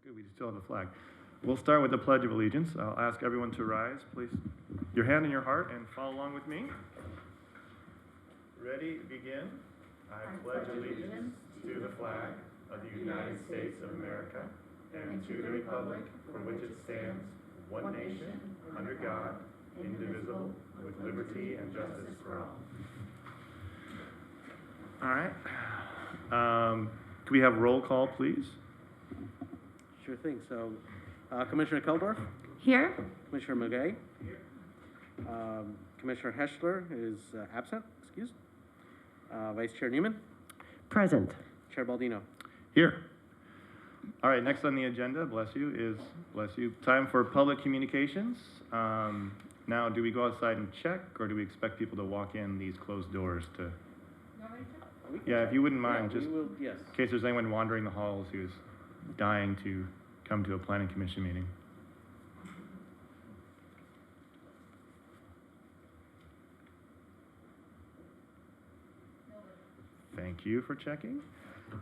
good, we still have the flag. We'll start with the Pledge of Allegiance. I'll ask everyone to rise. Place your hand in your heart and follow along with me. Ready, begin. I pledge allegiance to the flag of the United States of America and to the republic for which it stands, one nation, under God, indivisible, with liberty and justice for all. All right. Can we have roll call, please? Sure thing. So, Commissioner Keldorf? Here. Commissioner Magay? Here. Commissioner Heschler is absent, excused. Vice Chair Newman? Present. Chair Baldino? Here. All right, next on the agenda, bless you, time for public communications. Now, do we go outside and check, or do we expect people to walk in these closed doors to? Yeah, if you wouldn't mind, Yeah, just yes. in case there's anyone wandering the halls who's dying to come to a planning commission meeting. Thank you for checking.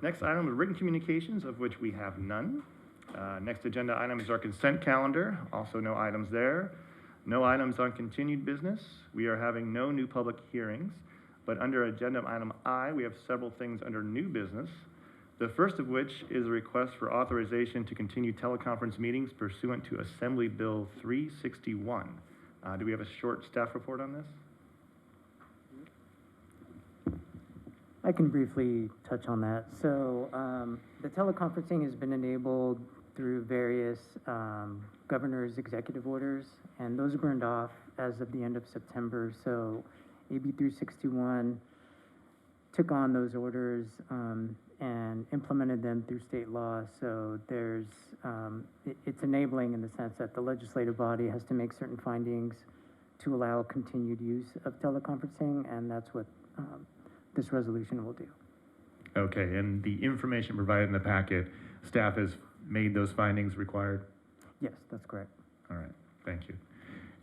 Next item is written communications, of which we have none. Next agenda item is our consent calendar, also no items there. No items on continued business. We are having no new public hearings, but under agenda item I, we have several things under new business. The first of which is a request for authorization to continue teleconference meetings pursuant to Assembly Bill 361. Do we have a short staff report on this? I can briefly touch on that. So the teleconferencing has been enabled through various governor's executive orders, and those burned off as of the end of September. So AB 361 took on those orders and implemented them through state law. So there's, it's enabling in the sense that the legislative body has to make certain findings to allow continued use of teleconferencing, and that's what this resolution will do. Okay, and the information provided in the packet, staff has made those findings required? Yes, that's correct. All right, thank you.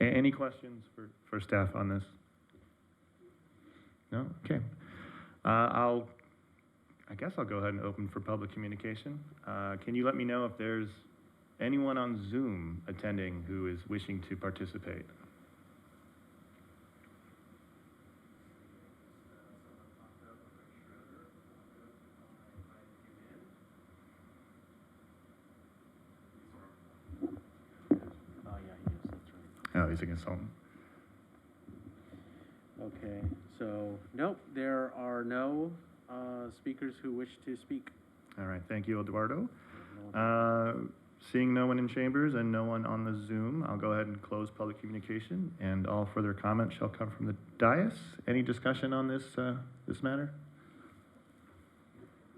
Any questions for staff on this? No? Okay. I guess I'll go ahead and open for public communication. Can you let me know if there's anyone on Zoom attending who is wishing to participate? Oh, he's a consultant. Okay, so, nope, there are no speakers who wish to speak. All right, thank you, Eduardo. Seeing no one in chambers and no one on the Zoom, I'll go ahead and close public communication, and all further comments shall come from the dais. Any discussion on this this matter?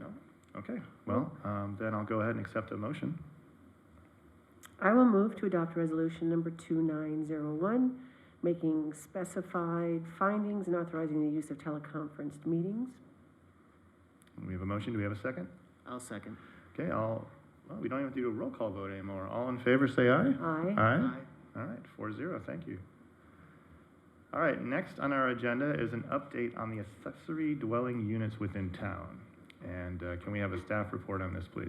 No? Okay, well, then I'll go ahead and accept a motion. I will move to adopt resolution number 2901, making specified findings and authorizing the use of teleconferenced meetings. We have a motion. Do we have a second? I'll second. Okay, well, we don't even have to do a roll call vote anymore. All in favor, say aye. Aye. Aye. All right, 4-0, thank you. All right, next on our agenda is an update on the accessory dwelling units within town. And can we have a staff report on this, please?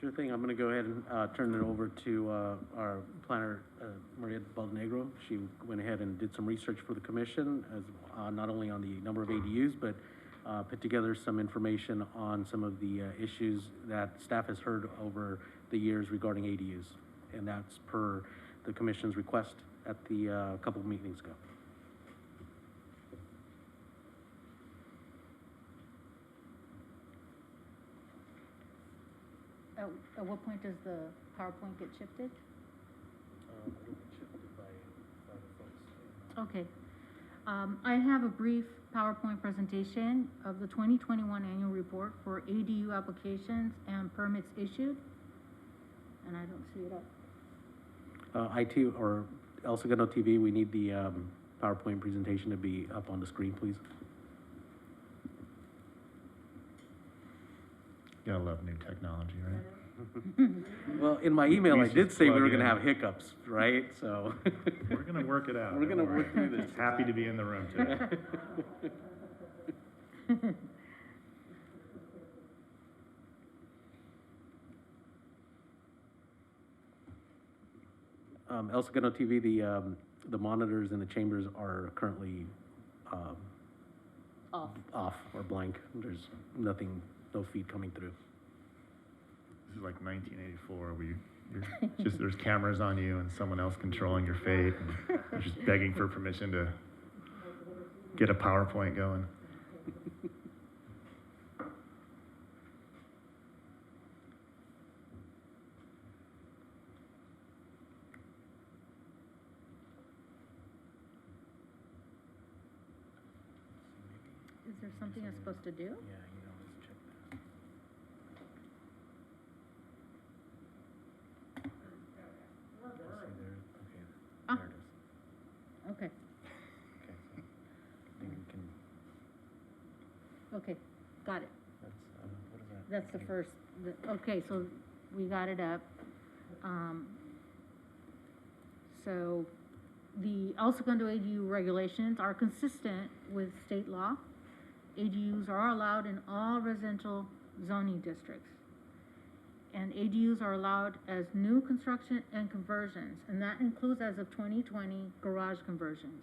Sure thing. I'm going to go ahead and turn it over to our planner, Maria Baldenegro. She went ahead and did some research for the commission, as not only on the number of ADUs, but put together some information on some of the issues that staff has heard over the years regarding ADUs. And that's per the commission's request at the couple of meetings ago. At what point does the PowerPoint get shifted? It'll be shifted by the folks. Okay. I have a brief PowerPoint presentation of the 2021 annual report for ADU applications and permits issued. And I don't see it up. IT or El Segundo TV, we need the PowerPoint presentation to be up on the screen, please. Gotta love new technology, right? Well, in my email, I Please did just say we plug were going to in. have hiccups, right? So We're gonna work it out. we're going to don't worry. work through this. Happy to be in the room today. El Segundo TV, the monitors in the chambers are currently, off or blank. There's nothing, no feed coming through. This is like 1984, where you're just, there's cameras on you and someone else controlling your fate, and you're just begging for permission to get a PowerPoint going. Is there something I'm supposed to do? Yeah, let's check that. Ah. There it is. Okay, Okay, so I think we can, okay, got it. that's, what is that? That's the first, okay, so we got it up. So the El Segundo ADU regulations are consistent with state law. ADUs are allowed in all residential zoning districts. And ADUs are allowed as new construction and conversions, and that includes, as of 2020, garage conversions.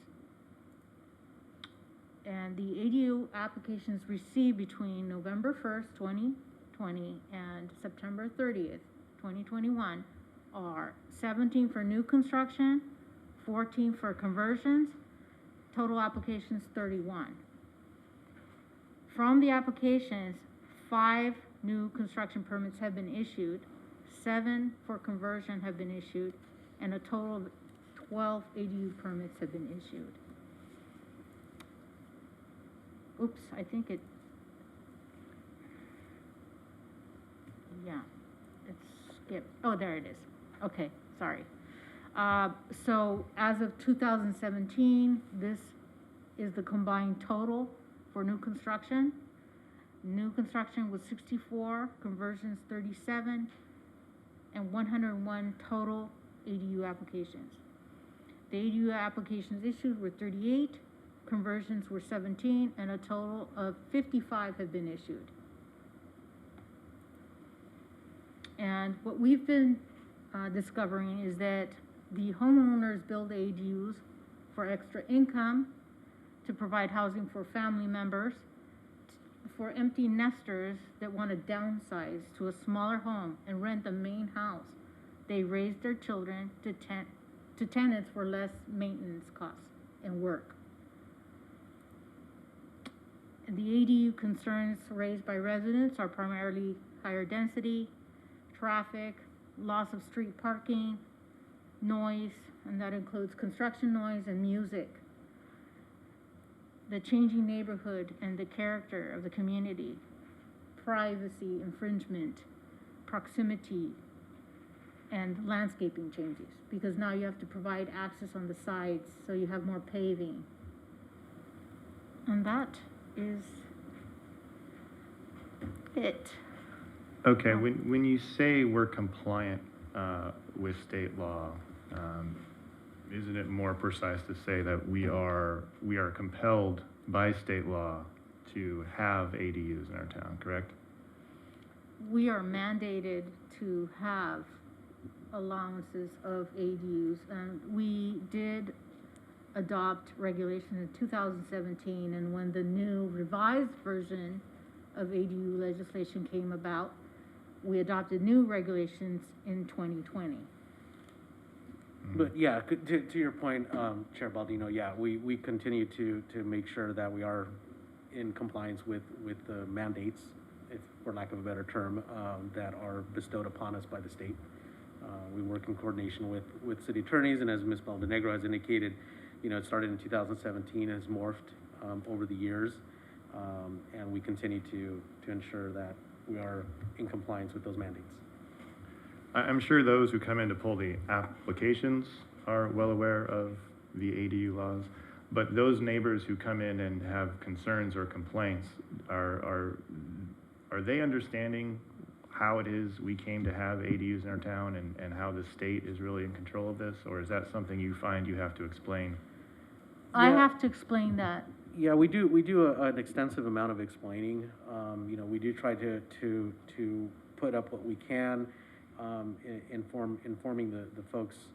And the ADU applications received between November 1st, 2020 and September 30th, 2021 are 17 for new construction, 14 for conversions, total applications 31. From the applications, 5 new construction permits have been issued, 7 for conversion have been issued, and a total of 12 ADU permits have been issued. Oops, I think it, yeah, it's skipped. Oh, there it is. Okay, sorry. So as of 2017, this is the combined total for new construction. New construction was 64, conversions 37, and 101 total ADU applications. The ADU applications issued were 38, conversions were 17, and a total of 55 have been issued. And what we've been discovering is that the homeowners build ADUs for extra income, to provide housing for family members, for empty nesters that want to downsize to a smaller home and rent the main house. They raise their children to tenants for less maintenance costs and work. The ADU concerns raised by residents are primarily higher density, traffic, loss of street parking, noise, and that includes construction noise and music. The changing neighborhood and the character of the community, privacy infringement, proximity, and landscaping changes, because now you have to provide access on the sides, so you have more paving. And that is it. Okay, when you say we're compliant with state law, isn't it more precise to say that we are compelled by state law to have ADUs in our town, correct? We are mandated to have allowances of ADUs, and we did adopt regulation in 2017, and when the new revised version of ADU legislation came about, we adopted new regulations in 2020. But yeah, to your point, Chair Baldino, yeah, we continue to make sure that we are in compliance with the mandates, if for lack of a better term, that are bestowed upon us by the state. We work in coordination with city attorneys, and as Ms. Baldenegro has indicated, it started in 2017, has morphed over the years, and we continue to ensure that we are in compliance with those mandates. I'm sure those who come in to pull the applications are well aware of the ADU laws, but those neighbors who come in and have concerns or complaints, are they understanding how it is we came to have ADUs in our town, and how the state is really in control of this, or is that something you find you have to explain? I Yeah. have to explain that. Yeah, we do an extensive amount of explaining. We do try to put up what we can, informing the folks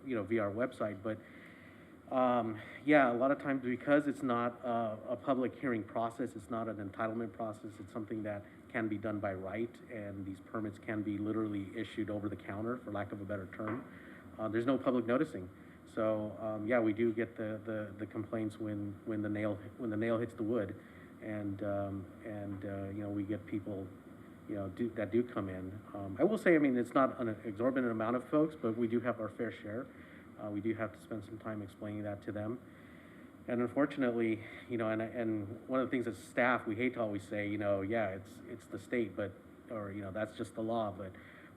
you know, via our website, but, yeah, a lot of times because it's not a public hearing process, it's not an entitlement process, it's something that can be done by right, and these permits can be literally issued over the counter, for lack of a better term. There's no public noticing. So, yeah, we do get the complaints when the nail hits the wood, and you know, we get people, you know, that do come in. I will say, I mean, it's not an exorbitant amount of folks, but we do have our fair share. We do have to spend some time explaining that to them. And unfortunately, you know, and one of the things as staff, we hate to always say, you know, yeah, it's the state, but, or, you know, that's just the law, but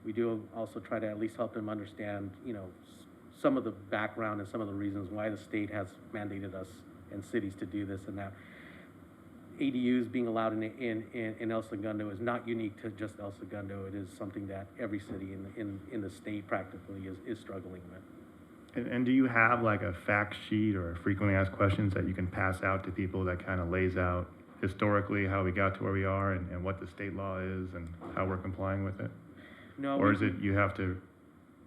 we do also try to at least help them understand, you know, some of the background and some of the reasons why the state has mandated us and cities to do this and that. ADUs being allowed in El Segundo is not unique to just El Segundo. It is something that every city in the state practically is struggling with. And do you have like a fact sheet or frequently asked questions that you can pass out to people that kind of lays out historically how we got to where we are and what the state law is and how we're complying with it? No, Or is it you have to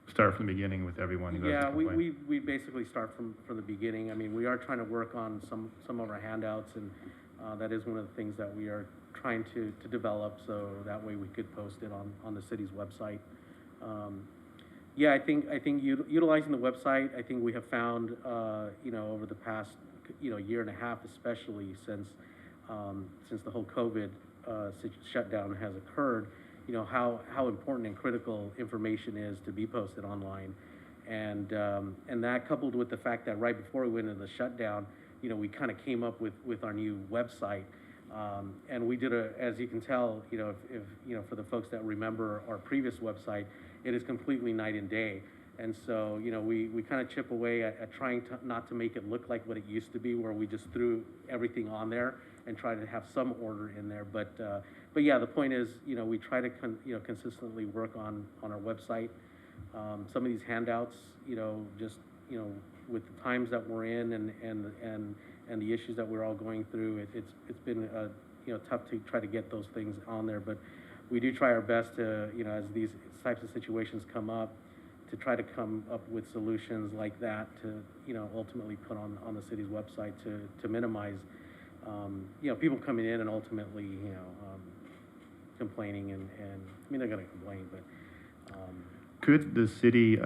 start from the beginning with everyone who has a yeah, complaint? we basically start from the beginning. I mean, we are trying to work on some of our handouts, and that is one of the things that we are trying to develop, so that way we could post it on the city's website. Yeah, I think utilizing the website, I think we have found, you know, over the past, you know, year and a half, especially since the whole COVID shutdown has occurred, you know, how important and critical information is to be posted online. And that, coupled with the fact that right before we went into the shutdown, you know, we kind of came up with our new website. And we did as you can tell, you know, if you know, for the folks that remember our previous website, it is completely night and day. And so, you know, we kind of chip away at trying not to make it look like what it used to be, where we just threw everything on there and try to have some order in there. But yeah, the point is, you know, we try to consistently work on our website. Some of these handouts, you know, just, you know, with the times that we're in and the issues that we're all going through, it's been you know, tough to try to get those things on there. But we do try our best to, you know, as these types of situations come up, to try to come up with solutions like that to, you know, ultimately put on the city's website to minimize, you know, people coming in and ultimately, you know, complaining and I mean, they're gonna complain, but, Could the city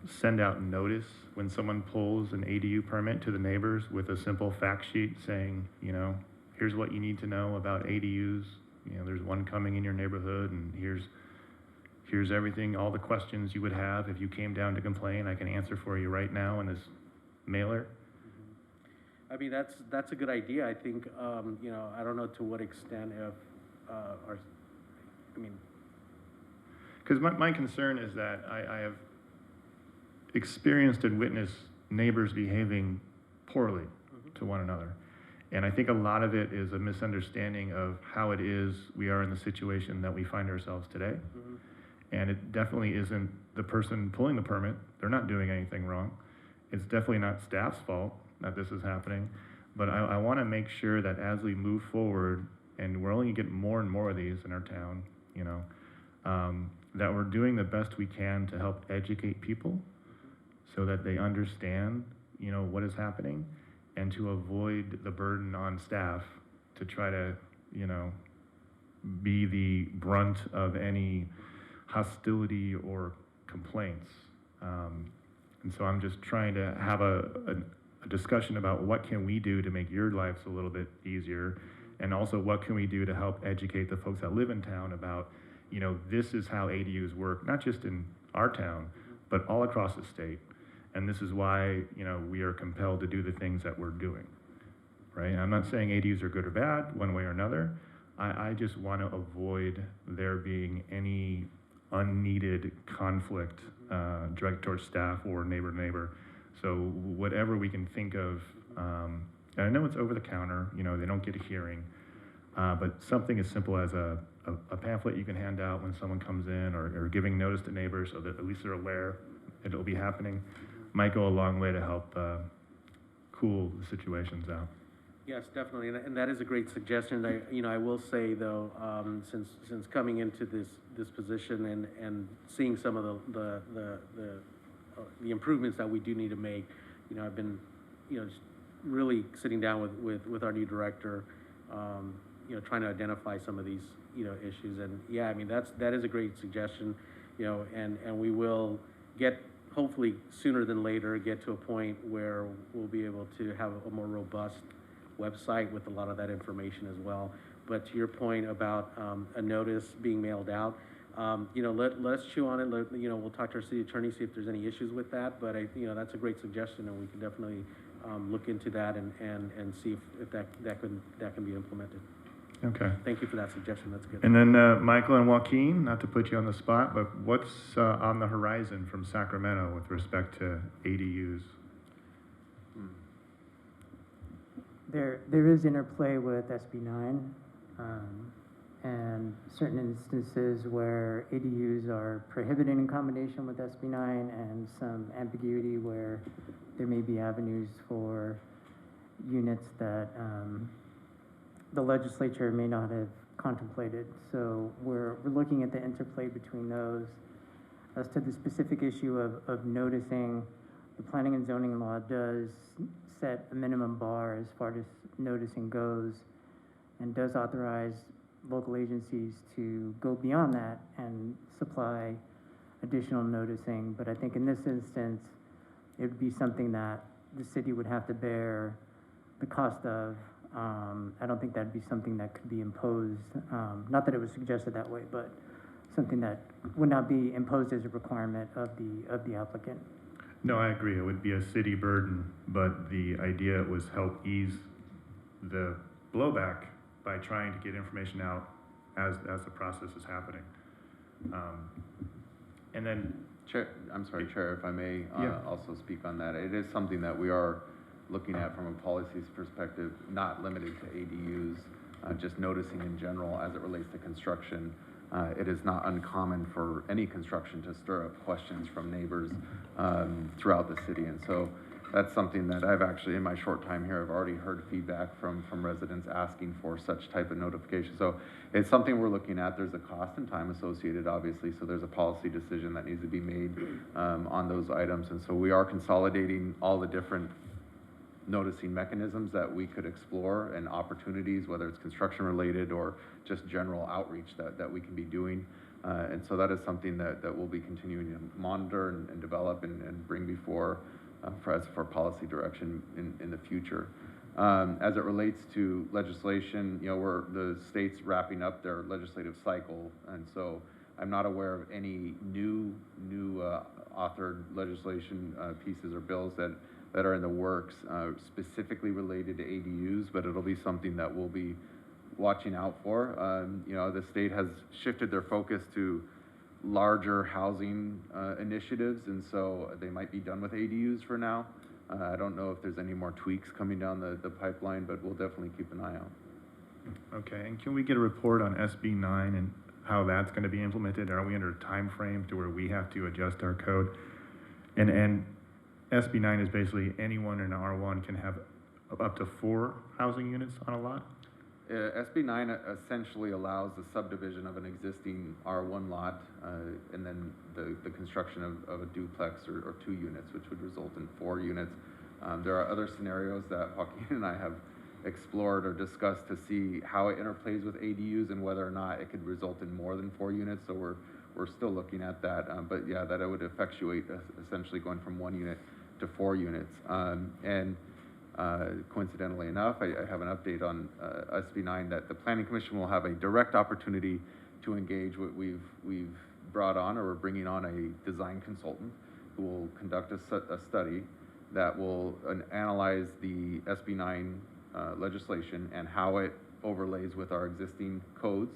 send out notice when someone pulls an ADU permit to the neighbors with a simple fact sheet saying, you know, here's what you need to know about ADUs, you know, there's one coming in your neighborhood, and here's everything, all the questions you would have if you came down to complain, I can answer for you right now in this mailer? I mean, that's a good idea. I think, you know, I don't know to what extent if, I mean. Because my concern is that I have experienced and witnessed neighbors behaving poorly to one another. And I think a lot of it is a misunderstanding of how it is we are in the situation that we find ourselves today. Mm-hmm. And it definitely isn't the person pulling the permit. They're not doing anything wrong. It's definitely not staff's fault that this is happening. But I want to make sure that as we move forward, and we're only going to get more and more of these in our town, you know, that we're doing the best we can to help educate people so that they understand, you know, what is happening, and to avoid the burden on staff to try to, you know, be the brunt of any hostility or complaints. And so I'm just trying to have a discussion about what can we do to make your lives a little bit easier, and also what can we do to help educate the folks that live in town about, you know, this is how ADUs work, not just in our town, but all across the state. And this is why, you know, we are compelled to do the things that we're doing, right? And I'm not saying ADUs are good or bad, one way or another. I just want to avoid there being any unneeded conflict direct towards staff or neighbor to neighbor. So whatever we can think of, and I know it's over the counter, you know, they don't get a hearing, but something as simple as a pamphlet you can hand out when someone comes in, or giving notice to neighbors so that at least they're aware it'll be happening, might go a long way to help cool the situations out. Yes, definitely, and that is a great suggestion. I will say though, since coming into this position and seeing some of the the improvements that we do need to make. You know, I've been, you know, just really sitting down with our new director, you know, trying to identify some of these, you know, issues. And yeah, I mean, that is a great suggestion, you know, and we will get, hopefully sooner than later, get to a point where we'll be able to have a more robust website with a lot of that information as well. But to your point about a notice being mailed out, you know, let us chew on it. You know, we'll talk to our city attorney, see if there's any issues with that. But you know, that's a great suggestion, and we can definitely look into that and see if that can be implemented. Okay. Thank you for that suggestion. That's good. And then, Michael and Joaquin, not to put you on the spot, but what's on the horizon from Sacramento with respect to ADUs? There is interplay with SB 9, and certain instances where ADUs are prohibited in combination with SB 9, and some ambiguity where there may be avenues for units that the legislature may not have contemplated. So we're looking at the interplay between those. As to the specific issue of noticing, the planning and zoning law does set a minimum bar as far as noticing goes, and does authorize local agencies to go beyond that and supply additional noticing. But I think in this instance, it would be something that the city would have to bear the cost of. I don't think that'd be something that could be imposed, not that it was suggested that way, but something that would not be imposed as a requirement of the applicant. No, I agree. It would be a city burden, but the idea was help ease the blowback by trying to get information out as the process is happening. And then, Chair, I'm sorry, Chair, if I may Yeah. also speak on that. It is something that we are looking at from a policies perspective, not limited to ADUs, just noticing in general as it relates to construction. It is not uncommon for any construction to stir up questions from neighbors throughout the city. And so that's something that I've actually, in my short time here, I've already heard feedback from residents asking for such type of notification. So it's something we're looking at. There's a cost and time associated, obviously, so there's a policy decision that needs to be made on those items. And so we are consolidating all the different noticing mechanisms that we could explore and opportunities, whether it's construction related or just general outreach that we can be doing. And so that is something that we'll be continuing to monitor and develop and bring before for policy direction in the future. As it relates to legislation, you know, the state's wrapping up their legislative cycle, and so I'm not aware of any new authored legislation pieces or bills that are in the works specifically related to ADUs, but it'll be something that we'll be watching out for. You know, the state has shifted their focus to larger housing initiatives, and so they might be done with ADUs for now. I don't know if there's any more tweaks coming down the pipeline, but we'll definitely keep an eye out. okay, and can we get a report on SB 9 and how that's going to be implemented? Are we under a time frame to where we have to adjust our code? And SB 9 is basically anyone in R1 can have up to 4 housing units on a lot? SB 9 essentially allows the subdivision of an existing R1 lot and then the construction of a duplex or 2 units, which would result in 4 units. There are other scenarios that Joaquin and I have explored or discussed to see how it interplays with ADUs and whether or not it could result in more than 4 units. So we're still looking at that. But yeah, that it would effectuate essentially going from 1 unit to 4 units. Coincidentally enough, I have an update on SB 9 that the Planning Commission will have a direct opportunity to engage. We've brought on, or we're bringing on, a design consultant who will conduct a study that will analyze the SB 9 legislation and how it overlays with our existing codes.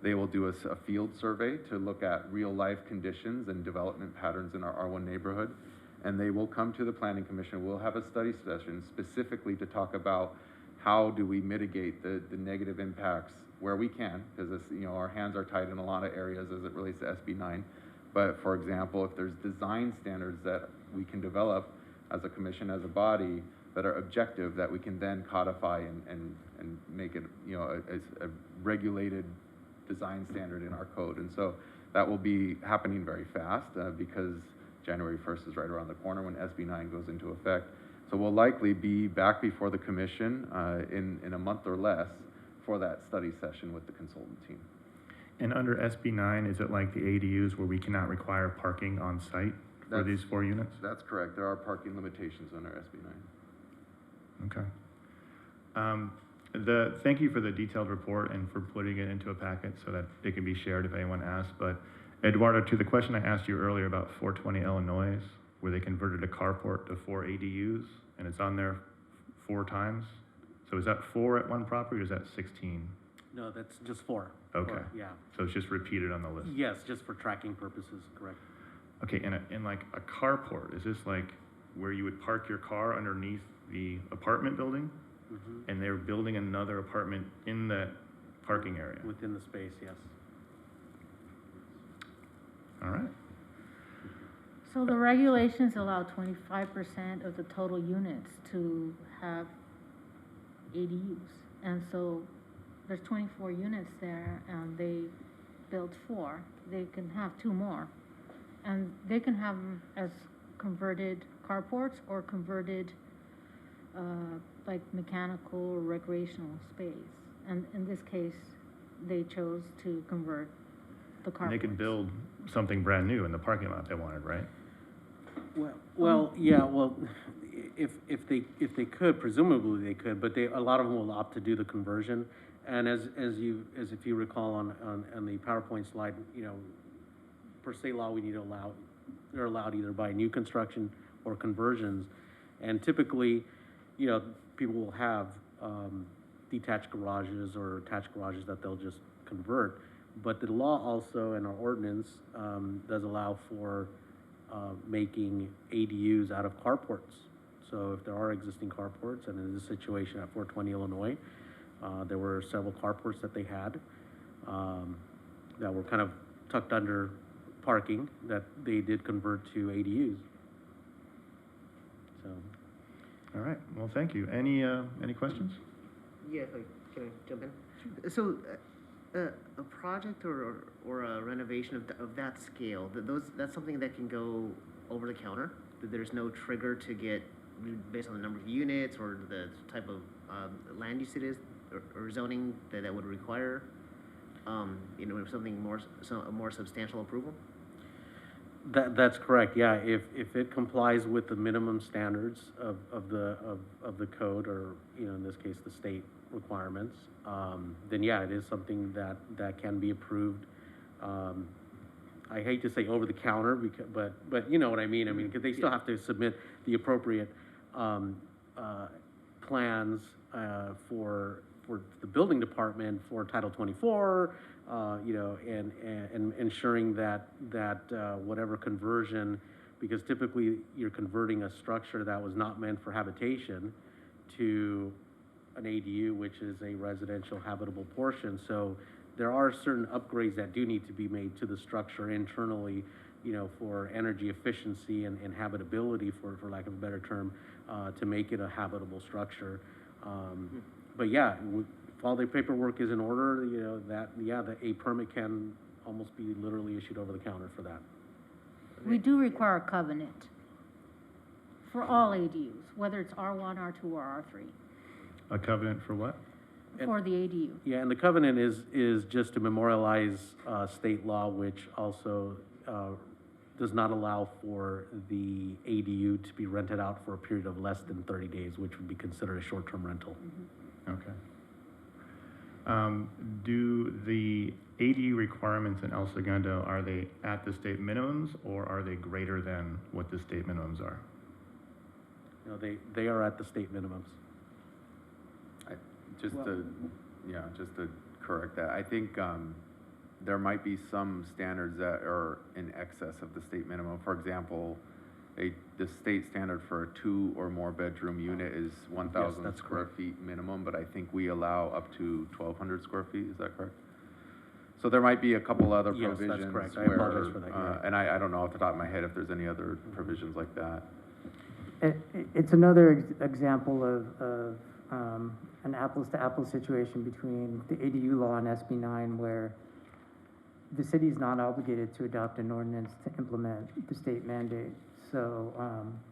They will do a field survey to look at real life conditions and development patterns in our R1 neighborhood. And they will come to the Planning Commission. We'll have a study session specifically to talk about how do we mitigate the negative impacts where we can, because you know, our hands are tied in a lot of areas as it relates to SB 9. But for example, if there's design standards that we can develop as a commission, as a body, that are objective, that we can then codify and make it, you know, a regulated design standard in our code. And so that will be happening very fast because January 1st is right around the corner when SB 9 goes into effect. So we'll likely be back before the commission in a month or less for that study session with the consultant team. And under SB 9, is it like the ADUs where we cannot require parking on site for That's- these 4 units? That's correct. There are parking limitations under SB 9. Okay. Thank you for the detailed report and for putting it into a packet so that it can be shared if anyone asks. But Eduardo, to the question I asked you earlier about 420 Illinois, where they converted a carport to 4 ADUs, and it's on there 4 times. So is that 4 at one property, or is that 16? No, that's just 4. Okay. 4, yeah. So it's just repeated on the list? Yes, just for tracking purposes, correct. Okay, and like a carport, is this like where you would park your car underneath the apartment building? Mhm. And they're building another apartment in that parking area? Within the space, yes. All right. So the regulations allow 25% of the total units to have ADUs. And so there's 24 units there, and they built 4. They can have 2 more. And they can have them as converted carports or converted, like mechanical or recreational space. And in this case, they chose to convert the carports. And they could build something brand new in the parking lot they wanted, right? Well, yeah, well, if they could, presumably they could, but a lot of them will opt to do the conversion. And as if you recall on the PowerPoint slide, you know, per state law, they're allowed either by new construction or conversions. And typically, you know, people will have detached garages or attached garages that they'll just convert. But the law also, and our ordinance, does allow for making ADUs out of carports. So if there are existing carports, and in this situation at 420 Illinois, there were several carports that they had that were kind of tucked under parking that they did convert to ADUs. So. All right, well, thank you. Any questions? Yeah, can I jump in? So, a project or a renovation of that scale, that's something that can go over the counter? That there's no trigger to get, based on the number of units or the type of land use it is, or zoning that would require, you know, something more, a more substantial approval? That's correct, yeah. If it complies with the minimum standards of the code, or, you know, in this case, the state requirements, then yeah, it is something that can be approved. I hate to say over the counter, because, but you know what I mean. I mean, because they still have to submit the appropriate plans for the building department for Title 24. You know, and ensuring that whatever conversion, because typically you're converting a structure that was not meant for habitation to an ADU, which is a residential habitable portion. So there are certain upgrades that do need to be made to the structure internally, you know, for energy efficiency and habitability, for lack of a better term, to make it a habitable structure. But yeah, if all the paperwork is in order, you know, a permit can almost be literally issued over the counter for that. We do require a covenant for all ADUs, whether it's R1, R2, or R3, A covenant for what? for the ADU. Yeah, and the covenant is just to memorialize state law, which also does not allow for the ADU to be rented out for a period of less than 30 days, which would be considered a short-term rental. Okay. Do the ADU requirements in El Segundo, are they at the state minimums, or are they greater than what the state minimums are? You know, they are at the state minimums. Just to correct that, I think there might be some standards that are in excess of the state minimum. For example, the state standard for a 2 or more bedroom unit is 1,000 that's square correct. feet minimum, but I think we allow up to 1,200 square feet, is that correct? So there might be a couple other Yes, that's provisions correct. I where, apologize for that, you're right. and I don't know off the top of my head if there's any other provisions like that. It's another example of an apples-to-apples situation between the ADU law and SB 9, where the city is not obligated to adopt an ordinance to implement the state mandate. So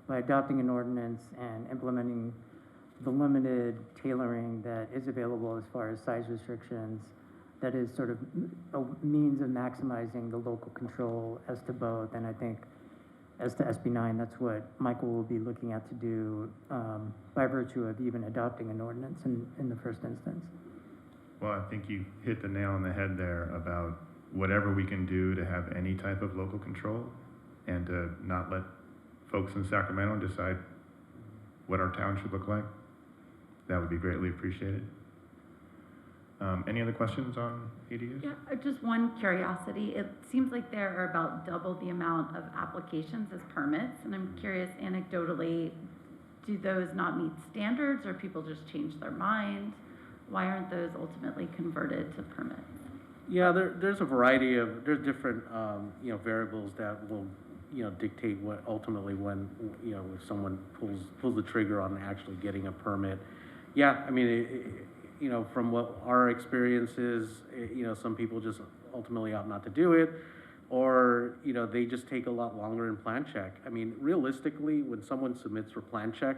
by adopting an ordinance and implementing the limited tailoring that is available as far as size restrictions, that is sort of a means of maximizing the local control as to both. And I think as to SB9, that's what Michael will be looking at to do by virtue of even adopting an ordinance in the first instance. Well, I think you hit the nail on the head there about whatever we can do to have any type of local control and to not let folks in Sacramento decide what our town should look like. That would be greatly appreciated. Any other questions on ADUs? Yeah, just one curiosity. It seems like there are about double the amount of applications as permits, and I'm curious anecdotally, do those not meet standards or people just change their mind? Why aren't those ultimately converted to permits? Yeah, there's a variety of, there's different, you know, variables that will, you know, dictate what ultimately when, you know, if someone pulls the trigger on actually getting a permit. Yeah, I mean, you know, from what our experience is, you know, some people just ultimately opt not to do it, or, you know, they just take a lot longer in plan check. I mean, realistically, when someone submits for plan check,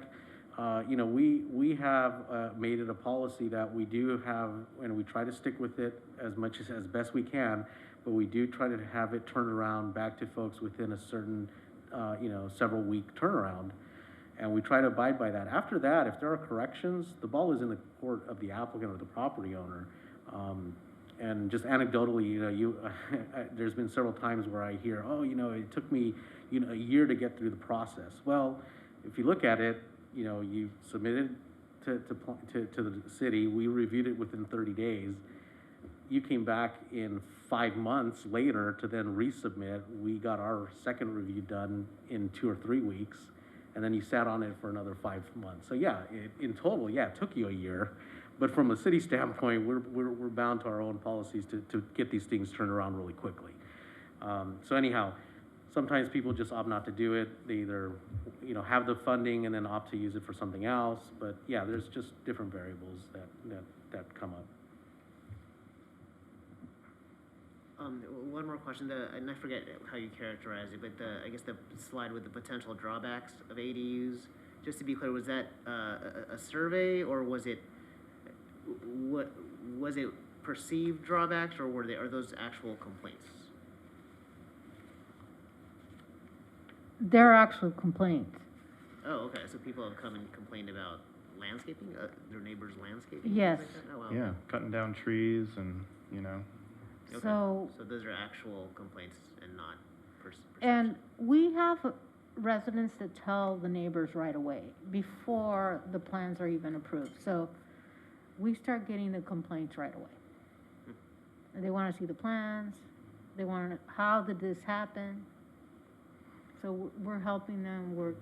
you know, we have made it a policy that we do have, and we try to stick with it as much as best we can, but we do try to have it turned around back to folks within a certain, you know, several week turnaround. And we try to abide by that. After that, if there are corrections, the ball is in the court of the applicant or the property owner. And just anecdotally, you know, there's been several times where I hear, oh, you know, it took me, you know, a year to get through the process. Well, if you look at it, you know, you submitted to the city, we reviewed it within 30 days. You came back in 5 months later to then resubmit. We got our second review done in 2 or 3 weeks. And then you sat on it for another 5 months. So yeah, in total, yeah, it took you a year. But from a city standpoint, we're bound to our own policies to get these things turned around really quickly. So anyhow, sometimes people just opt not to do it. They either, you know, have the funding and then opt to use it for something else. But yeah, there's just different variables that come up. One more question, and I forget how you characterize it, but I guess the slide with the potential drawbacks of ADUs, just to be clear, was that a survey, or was it perceived drawbacks, or are those actual complaints? There are actual complaints. Oh, okay, so people have come and complained about landscaping, their neighbors' landscaping? Yes. Things like that? Oh, wow. Yeah, cutting down trees and, you know. Okay. So, So those are actual complaints and not perception? and we have residents that tell the neighbors right away, before the plans are even approved. So we start getting the complaints right away. And they wanna see the plans, they wanna, how did this happen? So we're helping them, we're,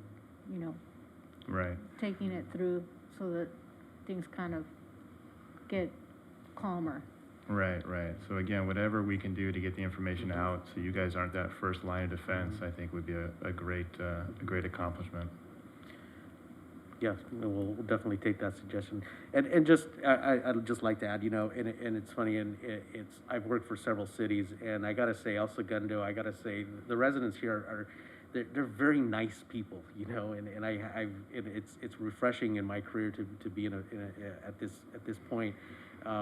you know, Right. taking it through so that things kind of get calmer. Right, right. So again, whatever we can do to get the information out, so you guys aren't that first line of defense, I think would be a great accomplishment. Yes, we'll definitely take that suggestion. And just, I'd just like to add, you know, and it's funny, and I've worked for several cities, and I gotta say, El Segundo, I gotta say, the residents here they're very nice people, you know, and it's refreshing in my career to be at this point,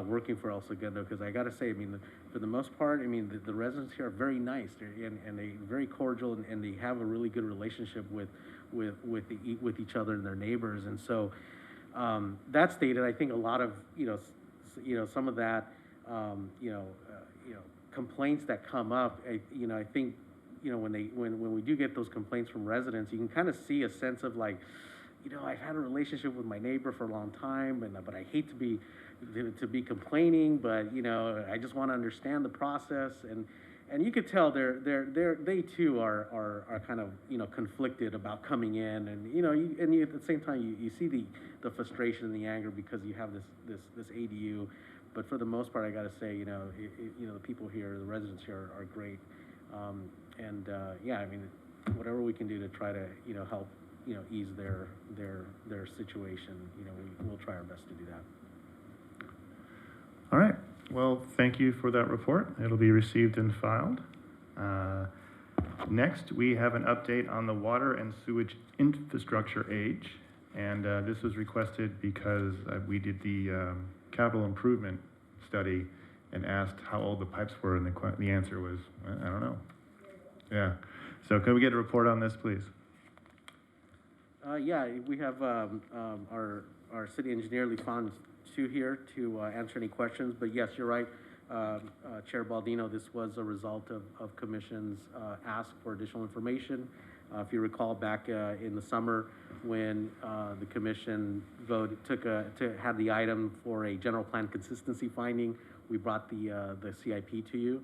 working for El Segundo, because I gotta say, I mean, for the most part, I mean, the residents here are very nice, and they very cordial, and they have a really good relationship with each other and their neighbors. And so that stated, I think a lot of some of that complaints that come up, I think when we do get those complaints from residents, you can kind of see a sense of like, I've had a relationship with my neighbor for a long time, but I hate to be complaining, but I just want to understand the process, and you could tell they too are kind of conflicted about coming in, and at the same time you see the frustration and the anger because you have this ADU, but for the most part I got to say the people here, the residents here are great, yeah, I mean whatever we can do to try to help ease their situation, we'll try our best to do that. All right. Well, thank you for that report. It'll be received and filed. Next, we have an update on the water and sewage infrastructure age. And this was requested because we did the capital improvement study and asked how old the pipes were, and the answer was, I don't know. Yeah. So can we get a report on this, please? Yeah, we have our city engineer, Lifan Su, here to answer any questions. But yes, you're right, Chair Baldino, this was a result of commission's ask for additional information. If you recall back in the summer when the commission had the item for a general plan consistency finding, we brought the CIP to you,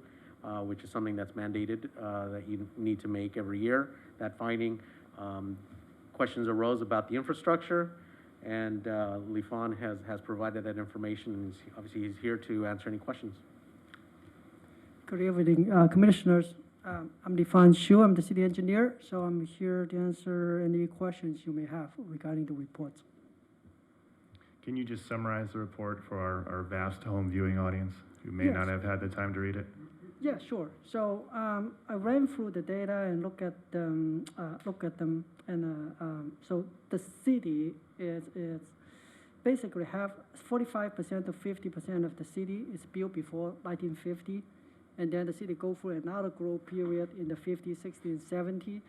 which is something that's mandated that you need to make every year, that finding. Questions arose about the infrastructure, and Lifan has provided that information, and obviously he's here to answer any questions. Good evening, Commissioners. I'm Lifan Xu, I'm the city engineer, so I'm here to answer any questions you may have regarding the reports. Can you just summarize the report for our vast home viewing audience who may Yes. not have had the time to read it? Yeah, sure. So I ran through the data and look at them, and so the city is basically have 45% to 50% of the city is built before 1950, and then the city go through another growth period in the 50s, 60s, and 70s.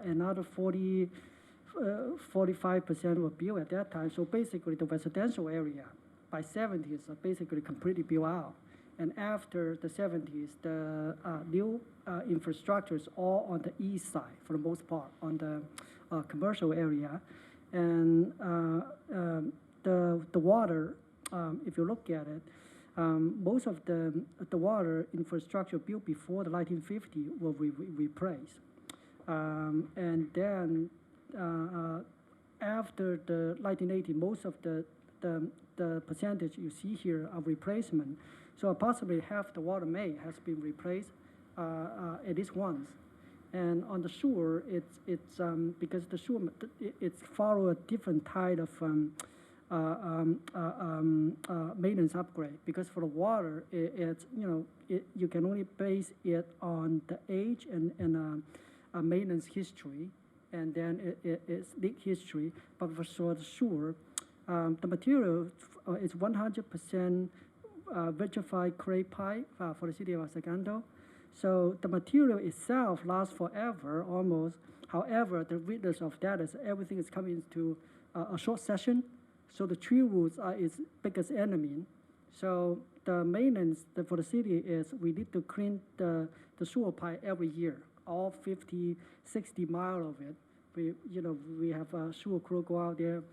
Another 45% were built at that time. So basically, the residential area by 70s are basically completely built out. And after the 70s, the new infrastructure is all on the east side, for the most part, on the commercial area. And the water, if you look at it, most of the water infrastructure built before the 1950 will be replaced. And then after the 1980, most of the percentage you see here of replacement. So approximately half the water main has been replaced at least once. And on the sewer, it's because the sewer it's follow a different type of maintenance upgrade. Because for the water, you can only base it on the age and maintenance history, and then it's leak history. But for the sewer, the material is 100% vitrified clay pipe for the city of Sagando. So the material itself lasts forever, almost. However, the witness of that is everything is coming into a short session. So the tree roots are its biggest enemy. So the maintenance for the city is we need to clean the sewer pipe every year, all 50, 60 miles of it. We have a sewer crew go out there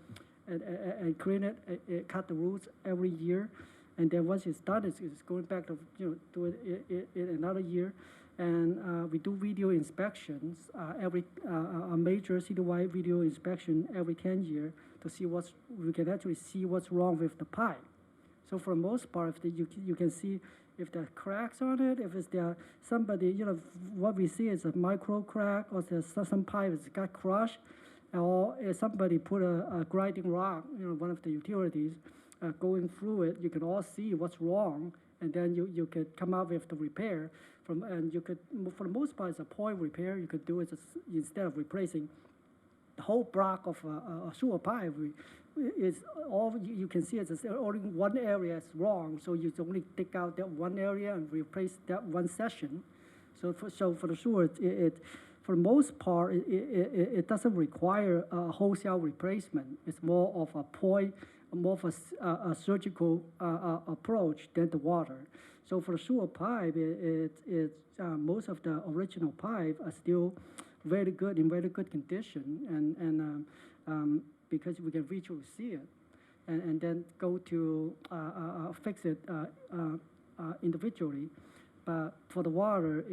and clean it, cut the roots every year. And then once it's done, it's going back to do it in another year, and we do video inspections every a major citywide video inspection every 10 years to see we can actually see what's wrong with the pipe. So for the most part, if you can see if there are cracks on it, if there somebody what we see is a micro crack, or there's some pipe that's got crushed, or if somebody put a grinding rock, one of the utilities. Going through it, you can all see what's wrong, and then you could come up with the repair and you could, for the most part, it's a point repair. You could do it instead of replacing the whole block of a sewer pipe. Is all you can see is only one area is wrong, so you only take out that one area and replace that one section. So for the sewer, for the most part, it doesn't require a wholesale replacement. It's more of a point. More of a surgical approach than the water. So for the sewer pipe, most of the original pipe are still in very good condition, and because we can visually see it, and then go to fix it individually. But for the water,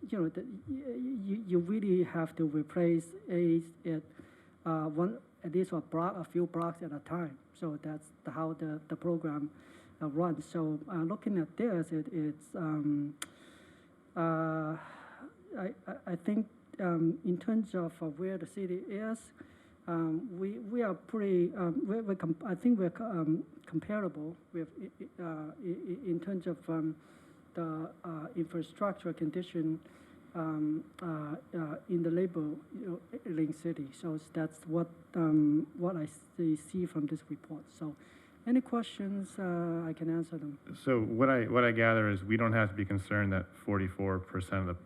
you really have to replace it at least a few blocks at a time. So that's how the program runs. So looking at this, I think in terms of where the city is, We are pretty, I think we're comparable with, in terms of the infrastructure condition in the neighboring city. So that's what I see from this report. So any questions, I can answer them. So what I gather is we don't have to be concerned that 44% of the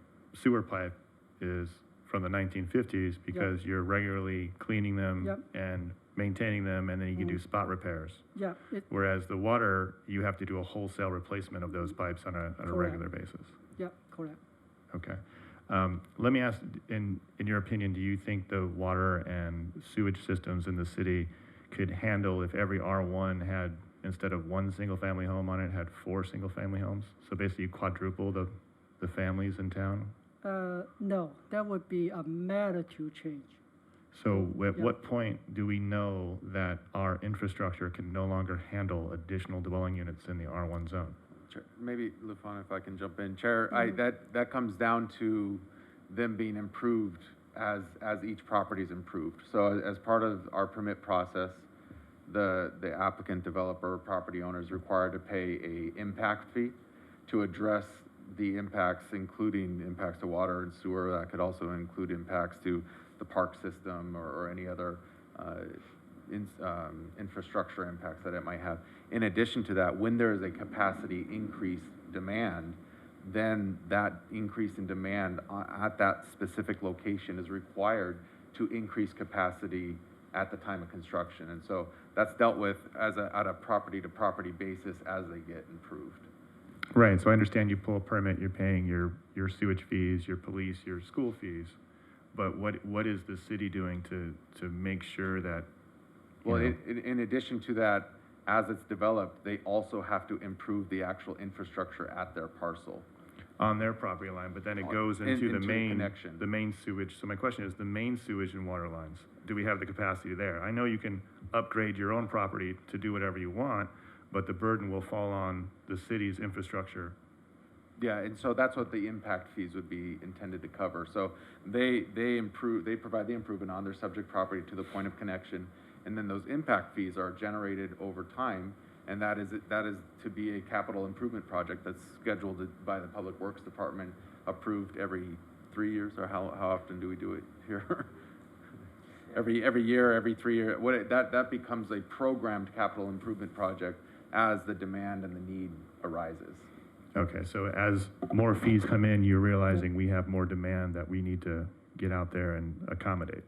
sewer pipe is from the 1950s because you're regularly cleaning them Yep. and maintaining them, and then you can do spot repairs. Yeah, Whereas the water, you have to do a wholesale replacement of those pipes on a Correct. regular basis. yeah, correct. Okay. Let me ask, in your opinion, do you think the water and sewage systems in the city could handle if every R1 had, instead of one single-family home on it, had 4 single-family homes? So basically you quadruple the families in town? No, that would be a magnitude change. So at Yeah. what point do we know that our infrastructure can no longer handle additional dwelling units in the R1 zone? Chair, maybe, Lufan, if I can jump in. Chair, that comes down to them being improved as each property is improved. So as part of our permit process, the applicant, developer, property owner is required to pay a impact fee to address the impacts, including impacts to water and sewer. That could also include impacts to the park system or any other infrastructure impacts that it might have. In addition to that, when there is a capacity increase demand, then that increase in demand at that specific location is required to increase capacity at the time of construction. And so that's dealt with at a property-to-property basis as they get improved. Right, so I understand you pull a permit, you're paying your sewage fees, your police, your school fees, but what is the city doing to make sure that, you Well, know- in addition to that, as it's developed, they also have to improve the actual infrastructure at their parcel. on their property line, but then it goes into the Into main, connection. the main sewage. So my question is, the main sewage and water lines, do we have the capacity there? I know you can upgrade your own property to do whatever you want, but the burden will fall on the city's infrastructure. Yeah, and so that's what the impact fees would be intended to cover. So they provide the improvement on their subject property to the point of connection, and then those impact fees are generated over time, and that is to be a capital improvement project that's scheduled by the Public Works Department, approved every 3 years, or how often do we do it here? Every year, every 3 year, that becomes a programmed capital improvement project as the demand and the need arises. Okay, so as more fees come in, you're realizing we have more demand that we need to get out there and accommodate.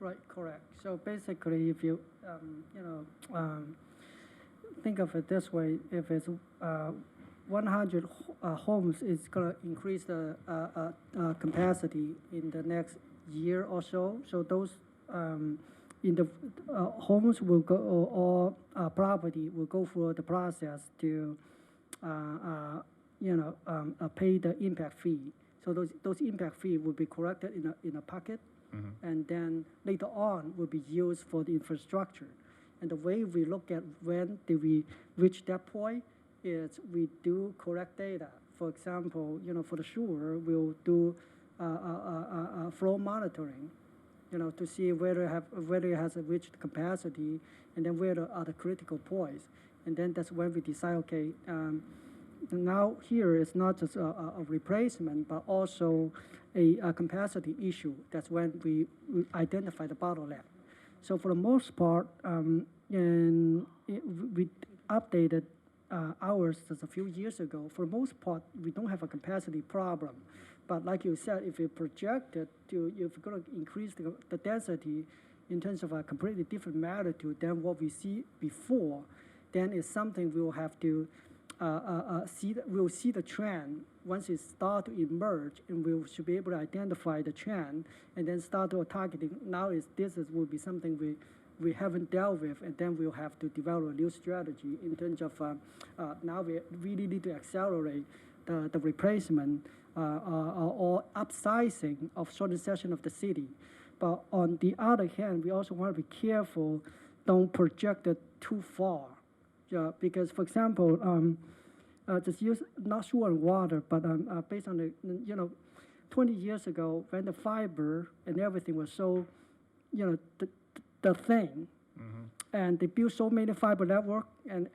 Right, correct. So basically, if you, think of it this way, if it's 100 homes, it's gonna increase the capacity in the next year or so. So those in the homes will go, or property will go through the process to pay the impact fee. So those impact fee will be collected in a pocket, and then later on will be used for the infrastructure. And the way we look at when do we reach that point is we do collect data. For example, for the sewer, we'll do flow monitoring, to see whether it has reached capacity, and then where are the critical points. And then that's when we decide, okay, now here is not just a replacement, but also a capacity issue. That's when we identify the bottleneck. So for the most part, we updated ours just a few years ago. For the most part, we don't have a capacity problem. But like you said, if you project it if you're going to increase the density in terms of a completely different magnitude than what we see before, then it's something we'll have to we'll see the trend once it starts to emerge, and we should be able to identify the trend and then start to targeting. Now will be something we haven't dealt with, and then we'll have to develop a new strategy in terms of now we really need to accelerate the replacement or upsizing of certain section of the city. But on the other hand, we also want to be careful, don't project it too far. Because, for example, just use not sewer and water, but based on the 20 years ago when the fiber and everything was so, the the thing. And they built so many fiber network, and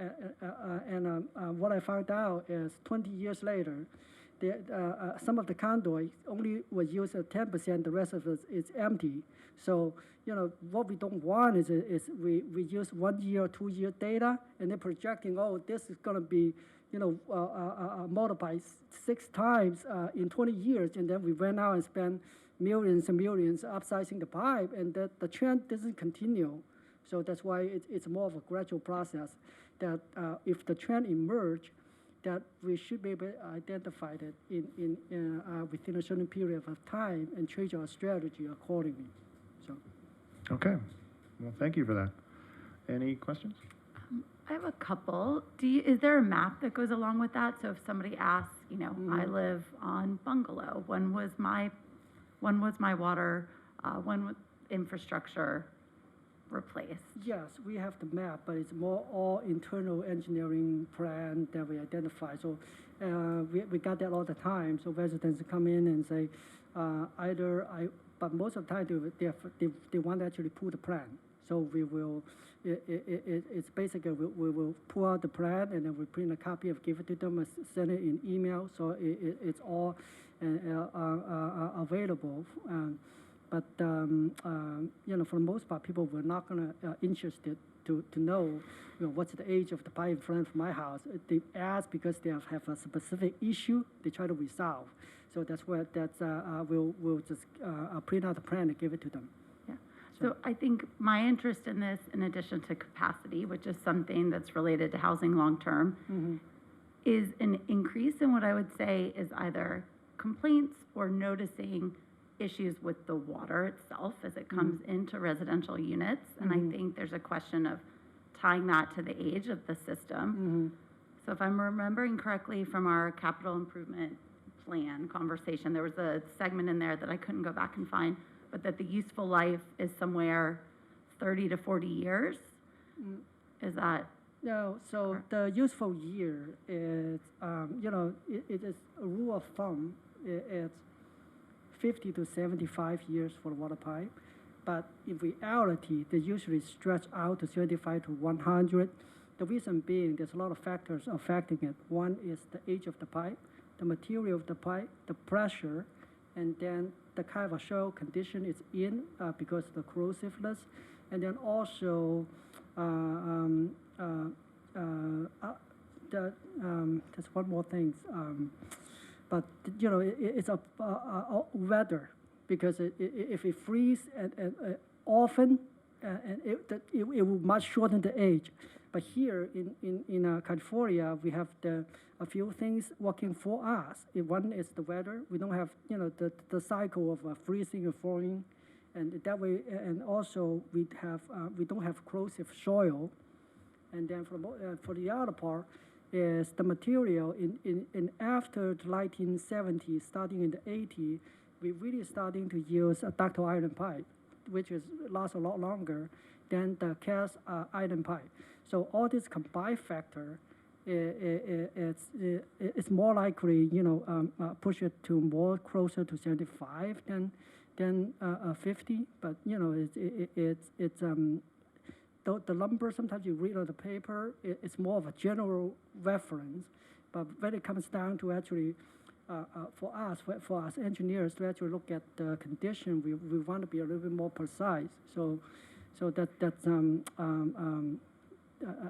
what I found out is 20 years later, some of the conduit only was used at 10%, the rest of it is empty. So, you know, what we don't want is we use 1 year or 2 year data, and then projecting, oh, this is gonna be, you know, multiplied 6 times in 20 years, and then we went out and spent millions and millions upsizing the pipe, and the trend doesn't continue. So that's why it's more of a gradual process, that if the trend emerge, that we should be able to identify that within a certain period of time and change our strategy accordingly. So. Okay, well, thank you for that. Any questions? I have a couple. Is there a map that goes along with that? So if somebody asks, you know, I live on Bungalow, when was my water, when was infrastructure replaced? Yes, we have the map, but it's more all internal engineering plan that we identify. So we got that all the time. So residents come in and say, but most of the time they want to actually pull the plan. So we will, it's basically, we will pull out the plan and then we print a copy of, give it to them, and send it in email. So it's all available. But you know, for the most part, people were not gonna interested to know, you know, what's the age of the pipe in front of my house. They ask because they have a specific issue they try to resolve. So that's where we'll just print out the plan and give it to them. Yeah. So I think my interest in this, in addition to capacity, which is something that's related to housing long term, is an increase in what I would say is either complaints or noticing issues with the water itself as it comes into residential units. And I think there's a question of tying that to the age of the system. So if I'm remembering correctly from our capital improvement plan conversation, there was a segment in there that I couldn't go back and find, but that the useful life is somewhere 30 to 40 years. Is that? No, so the useful year is, you know, it is a rule of thumb. It's 50 to 75 years for the water pipe, but in reality, they usually stretch out to 75 to 100. The reason being, there's a lot of factors affecting it. One is the age of the pipe, the material of the pipe, the pressure, and then the kind of a shell condition it's in because of the corrosiveness, and then also there's one more thing. But you know, it's a weather, because if it freezes and often, and it will much shorten the age. But here in California, we have a few things working for us. One is the weather. We don't have, you know, the cycle of freezing and thawing, and that way. And also we don't have corrosive soil. And then for the other part is the material in after the 1970s, starting in the 80s, we're really starting to use a ductile iron pipe, which lasts a lot longer than the cast iron pipe. So all this combined factor, it's more likely, you know, push it to more closer to 75 than 50. But you know, it's the number sometimes you read on the paper, it's more of a general reference. But when it comes down to actually, for us engineers to actually look at the condition, we want to be a little bit more precise. So that's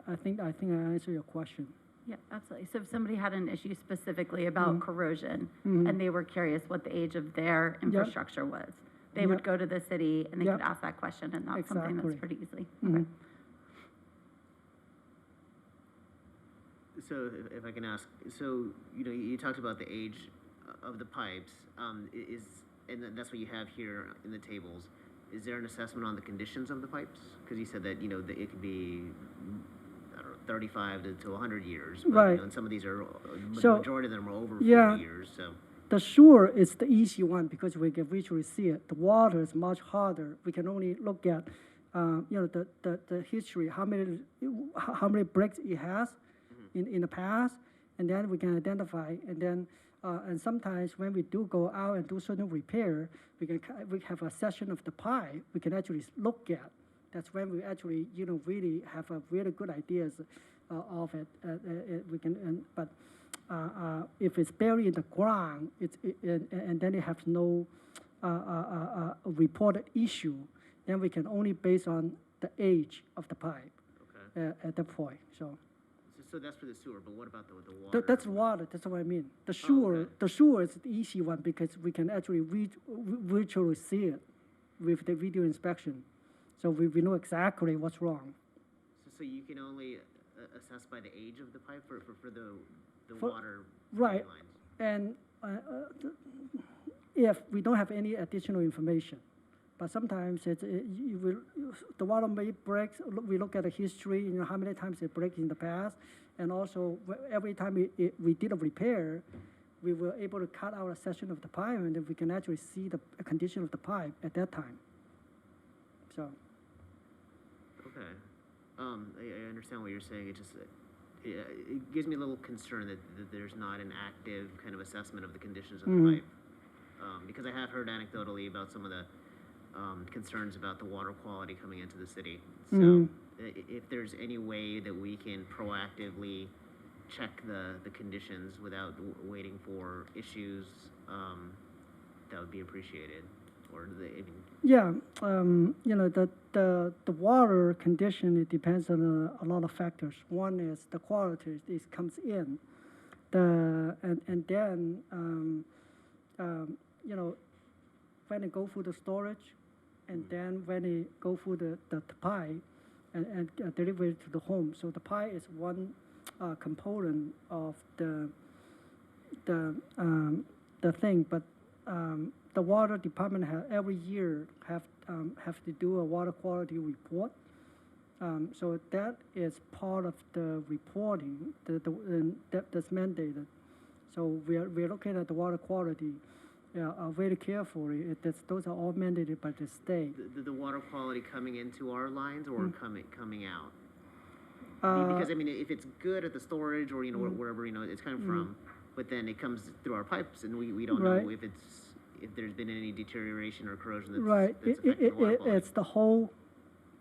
I think I answered your question. Yeah, absolutely. So if somebody had an issue specifically about corrosion, and they were curious what the age of their infrastructure was, they would go to the city and they could ask that question, and that's something that's pretty easily. Okay. So if I can ask, so you know, you talked about the age of the pipes, and that's what you have here in the tables. Is there an assessment on the conditions of the pipes? Because you said that, you know, that it could be, I don't know, 35 to 100 years. But, right. You know, and some of these are, So, majority of them are over 40 years. So the sewer is the easy one because we can visually see it. The water is much harder. We can only look at, you know, the history, how many breaks it has in the past, and then we can identify, and then and sometimes when we do go out and do certain repair, we have a section of the pipe we can actually look at That's when we actually, really have a really good ideas of it. We can, but if it's buried in the ground, and then it has no reported issue, then we can only base on the age of the pipe Okay. at that point. So that's for the sewer, but what about the water? That's water. That's what I mean. The Oh, sewer, okay. the sewer is the easy one because we can actually virtually see it with the video inspection, so we know exactly what's wrong. So you can only assess by the age of the pipe for the For- water right. lines? And if we don't have any additional information, but sometimes the water may break. We look at the history, how many times it breaks in the past, and also every time we did a repair, we were able to cut out a section of the pipe, and then we can actually see the condition of the pipe at that time. So, Okay. I understand what you're saying. It just, it gives me a little concern that there's not an active kind of assessment of the conditions of the Mhm. pipe. Because I have heard anecdotally about some of the concerns about the water quality coming into the city. So Mhm. if there's any way that we can proactively check the conditions without waiting for issues, that would be appreciated. Or I mean, yeah, the water condition, it depends on a lot of factors. One is the quality it comes in, and then when it go through the storage, and then when it go through the pipe and deliver it to the home. So the pipe is one component of the thing, but the water department every year have to do a water quality report. So that is part of the reporting that's mandated. So we're looking at the water quality very carefully. Those are all mandated by the state. the water quality coming into our lines or coming out? Uh, Because I mean, if it's good at the storage or wherever it's coming from, but then it comes through our pipes and we don't know Right. if there's been any deterioration or corrosion that's, Right, that's affecting the water quality. it's the whole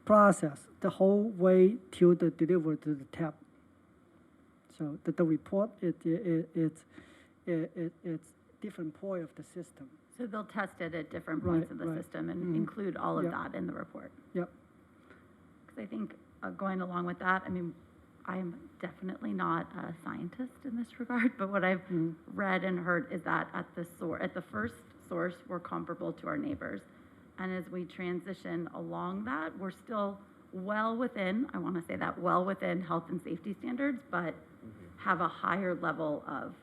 process, the whole way till the delivery to the tap. So the report, it's different point of the system. So they'll test it at different Right, points of the right. system and Mhm. include all of Yep. that in the report. Yep. Because I think going along with that, I mean, I'm definitely not a scientist in this regard, but what I've Mhm. read and heard is that at the first source, we're comparable to our neighbors. And as we transition along that, we're still well within, I want to say that, well within health and safety standards, but have a higher level of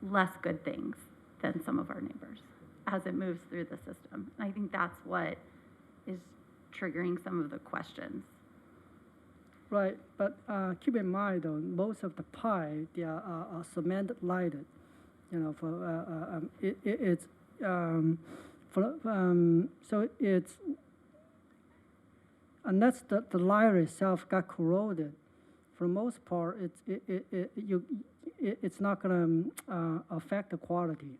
less good things than some of our neighbors as it moves through the system. And I think that's what is triggering some of the questions. Right, but keep in mind though, most of the pipe, they are cement lighted. So it's, unless the liner itself got corroded, for the most part, it's not gonna affect the quality.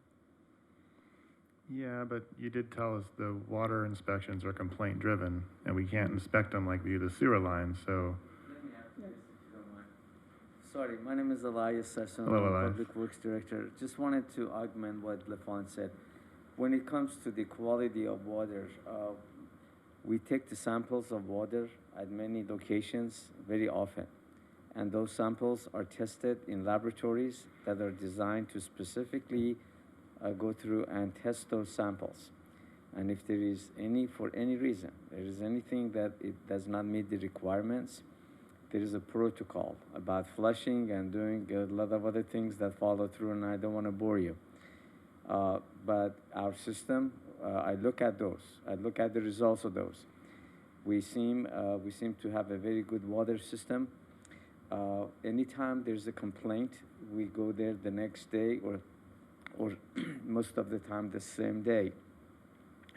Yeah, but you did tell us the water inspections are complaint driven, and we can't inspect them like we do the sewer lines, so. Sorry, my name is Elias Sesson, Hello, I'm Elias. Public Works Director. Just wanted to augment what LaFawn said. When it comes to the quality of water, we take the samples of water at many locations very often. And those samples are tested in laboratories that are designed to specifically go through and test those samples. And if there is for any reason, there is anything that it does not meet the requirements, there is a protocol about flushing and doing a lot of other things that follow through, and I don't want to bore you. But our system, I look at those. I look at the results of those. We seem to have a very good water system. Anytime there's a complaint, we go there the next day or most of the time the same day.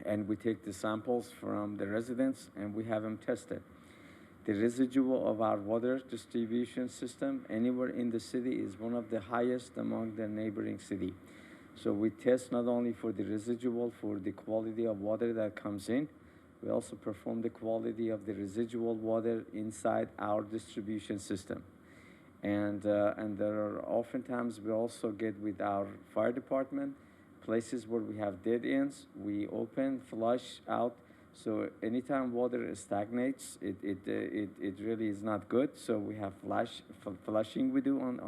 And we take the samples from the residents and we have them tested. The residual of our water distribution system anywhere in the city is one of the highest among the neighboring city. So we test not only for the residual, for the quality of water that comes in, We also perform the quality of the residual water inside our distribution system. And there are oftentimes we also get with our fire department, places where we have dead ends, we open, flush out. So anytime water stagnates, it really is not good. So we have flushing we do on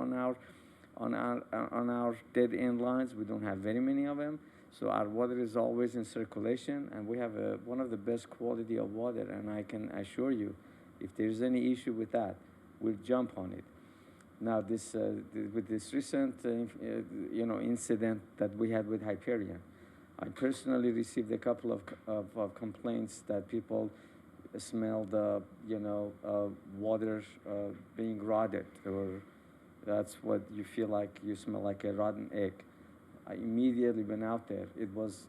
our dead end lines. We don't have very many of them. So our water is always in circulation, and we have one of the best quality of water. And I can assure you, if there's any issue with that, we'll jump on it. Now, with this recent, incident that we had with Hyperion, I personally received a couple of complaints that people smelled, water being rotted, or that's what you feel like, you smell like a rotten egg. I immediately went out there. It was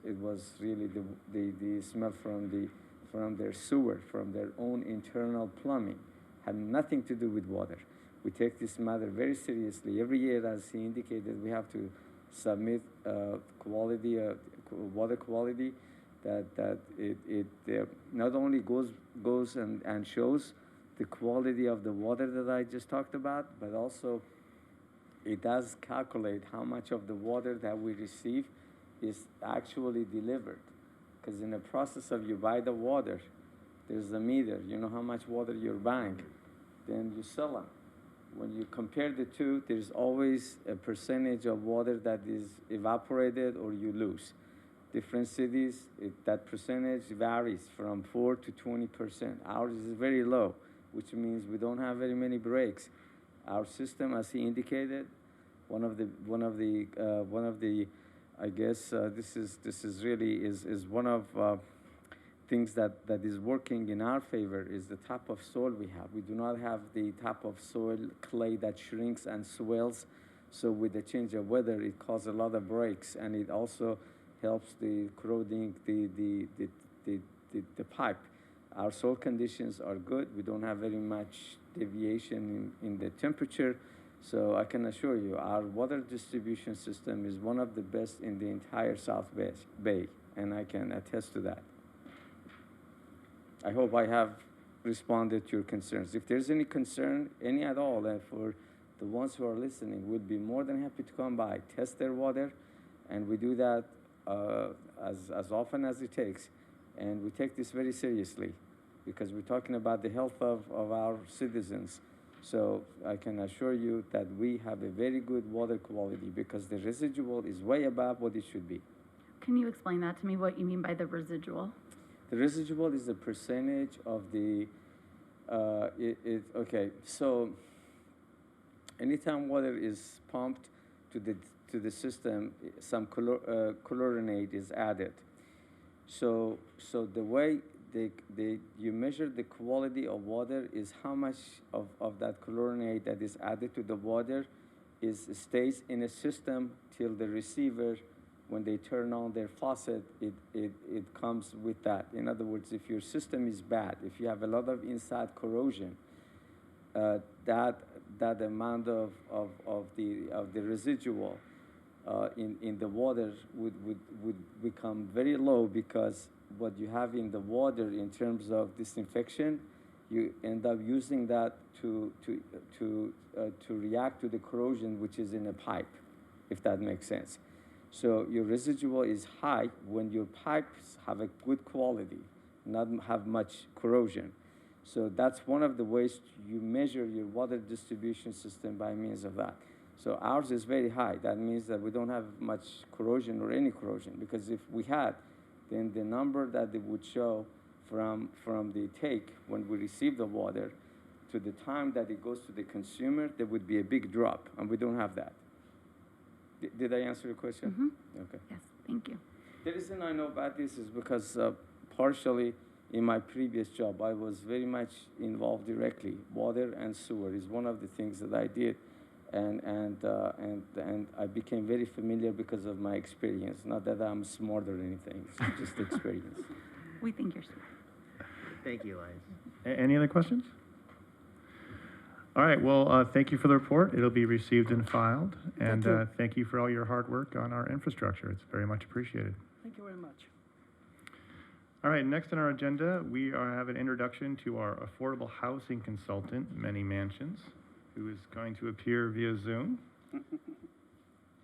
really the smell from their sewer, from their own internal plumbing, had nothing to do with water. We take this matter very seriously. Every year, as he indicated, we have to submit water quality that it not only goes and shows the quality of the water that I just talked about, but also it does calculate how much of the water that we receive is actually delivered. Because in the process of you buy the water, there's a meter. You know how much water you're buying. Then you sell them. When you compare the two, there's always a percentage of water that is evaporated or you lose. Different cities, that percentage varies from 4 to 20%. Ours is very low, which means we don't have very many breaks. Our system, as he indicated, one of the I guess this is really one of things that is working in our favor is the type of soil we have. We do not have the type of soil clay that shrinks and swells. So with the change of weather, it causes a lot of breaks, and it also helps the corroding the pipe. Our soil conditions are good. We don't have very much deviation in the temperature. So I can assure you, our water distribution system is one of the best in the entire South Bay, and I can attest to that. I hope I have responded to your concerns. If there's any concern, any at all, and for the ones who are listening, we'd be more than happy to come by, test their water, and we do that as often as it takes. And we take this very seriously because we're talking about the health of our citizens. So I can assure you that we have a very good water quality because the residual is way above what it should be. Can you explain that to me, what you mean by the residual? The residual is the percentage of the, okay, so anytime water is pumped to the system, some chlorinate is added. So the way you measure the quality of water is how much of that chlorinate that is added to the water stays in a system till the receiver, when they turn on their faucet, it comes with that. In other words, if your system is bad, if you have a lot of inside corrosion, that amount of the residual in the water would become very low, because what you have in the water in terms of disinfection, you end up using that to react to the corrosion which is in a pipe, if that makes sense. So your residual is high when your pipes have a good quality, not have much corrosion. So that's one of the ways you measure your water distribution system, by means of that. So ours is very high. That means that we don't have much corrosion or any corrosion, because if we had, then the number that it would show from the take when we receive the water to the time that it goes to the consumer, there would be a big drop, and we don't have that. Did I answer your question? Mm-hmm. Okay. Yes, thank you. The reason I know about this is because partially in my previous job, I was very much involved directly. Water and sewer is one of the things that I did, and I became very familiar because of my experience. Not that I'm smart or anything, it's just experience. We think you're smart. Thank you, Elias. Any other questions? All right, well, thank you for the report. It'll be received and filed. And thank you for all your hard work on our infrastructure. It's very much appreciated. Thank you very much. All right, next on our agenda, have an introduction to our affordable housing consultant, Many Mansions, who is going to appear via Zoom.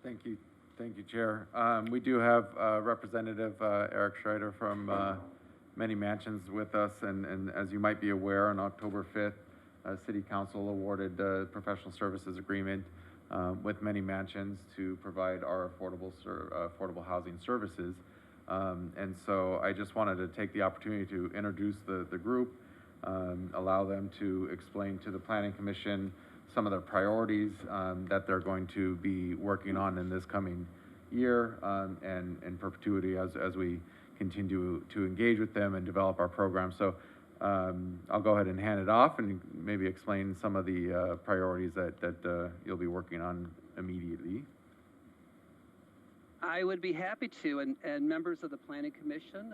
Thank you, Chair. We do have Representative Eric Schreider from Many Mansions with us, and as you might be aware, on October 5th, City Council awarded a professional services agreement with Many Mansions to provide our affordable housing services. And so I just wanted to take the opportunity to introduce the group, allow them to explain to the Planning Commission some of the priorities that they're going to be working on in this coming year and in perpetuity as we continue to engage with them and develop our program. So I'll go ahead and hand it off and maybe explain some of the priorities that you'll be working on immediately. I would be happy to, and members of the Planning Commission,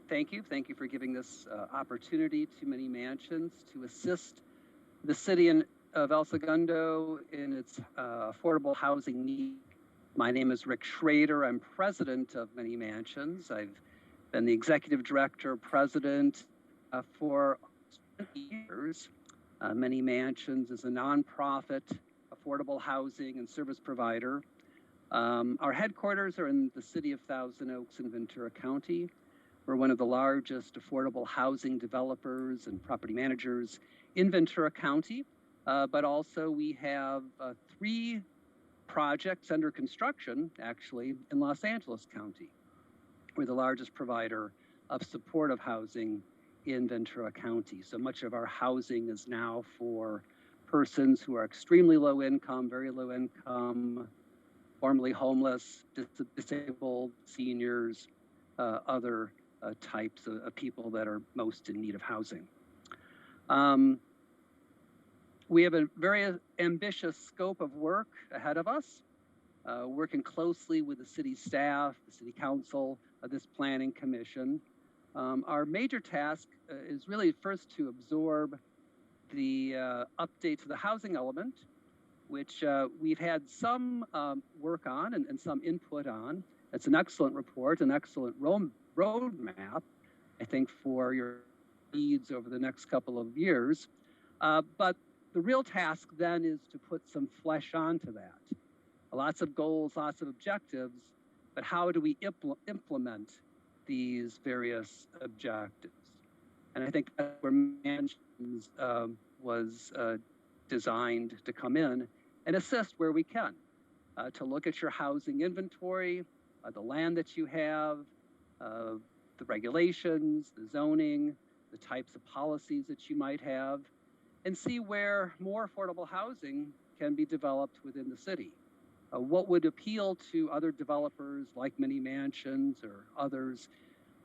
thank you. Thank you for giving this opportunity to Many Mansions to assist the city of El Segundo in its affordable housing need. My name is Rick Schrader. I'm president of Many Mansions. I've been the executive director, president for 20 years. Many Mansions is a nonprofit affordable housing and service provider. Our headquarters are in the city of Thousand Oaks in Ventura County. We're one of the largest affordable housing developers and property managers in Ventura County, but also we have 3 projects under construction, actually, in Los Angeles County. We're the largest provider of supportive housing in Ventura County. So much of our housing is now for persons who are extremely low income, very low income, formerly homeless, disabled, seniors, other types of people that are most in need of housing. We have a very ambitious scope of work ahead of us, working closely with the city staff, the city council, this planning commission. Our major task is really first to absorb the update to the housing element, which we've had some work on and some input on. It's an excellent report, an excellent roadmap, I think, for your needs over the next couple of years. But the real task then is to put some flesh onto that. Lots of goals, lots of objectives, but how do we implement these various objectives? And I think that's where Mansions was designed to come in and assist where we can, to look at your housing inventory, the land that you have, the regulations, the zoning, the types of policies that you might have, and see where more affordable housing can be developed within the city. What would appeal to other developers like Many Mansions or others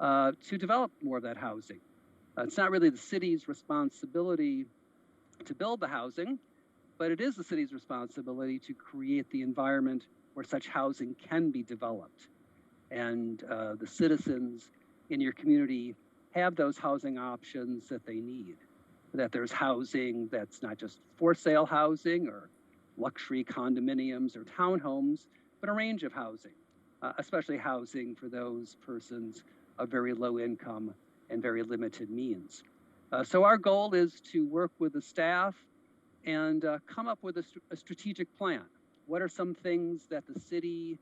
to develop more of that housing? It's not really the city's responsibility to build the housing, but it is the city's responsibility to create the environment where such housing can be developed. And the citizens in your community have those housing options that they need. That there's housing that's not just for sale housing or luxury condominiums or townhomes, but a range of housing, especially housing for those persons of very low income and very limited means. So our goal is to work with the staff and come up with a strategic plan. What are some things that the city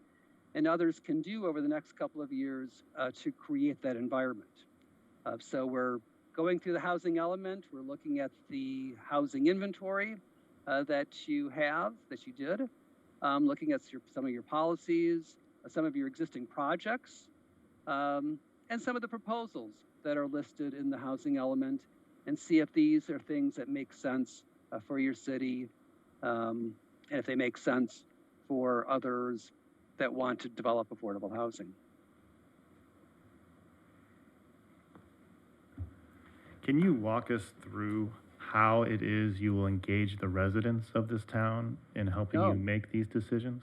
and others can do over the next couple of years to create that environment? So we're going through the housing element. We're looking at the housing inventory that you did, looking at some of your policies, some of your existing projects, and some of the proposals that are listed in the housing element, and see if these are things that make sense for your city, and if they make sense for others that want to develop affordable housing. Can you walk us through how it is you will engage the residents of this town in helping you make these decisions?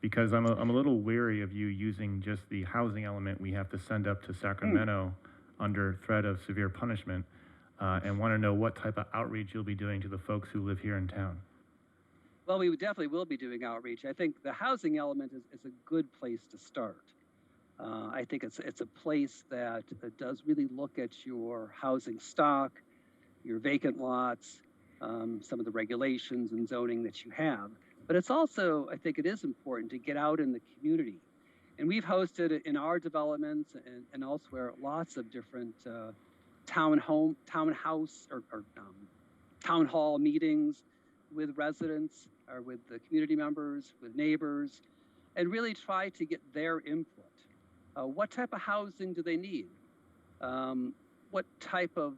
Because I'm a little weary of you using just the housing element we have to send up to Sacramento under threat of severe punishment, and want to know what type of outreach you'll be doing to the folks who live here in town. Well, we definitely will be doing outreach. I think the housing element is a good place to start. I think it's a place that does really look at your housing stock, your vacant lots, some of the regulations and zoning that you have. But it's also, I think it is important to get out in the community. And we've hosted in our developments and elsewhere lots of different town hall meetings with residents or with the community members, with neighbors, and really try to get their input. What type of housing do they need? What type of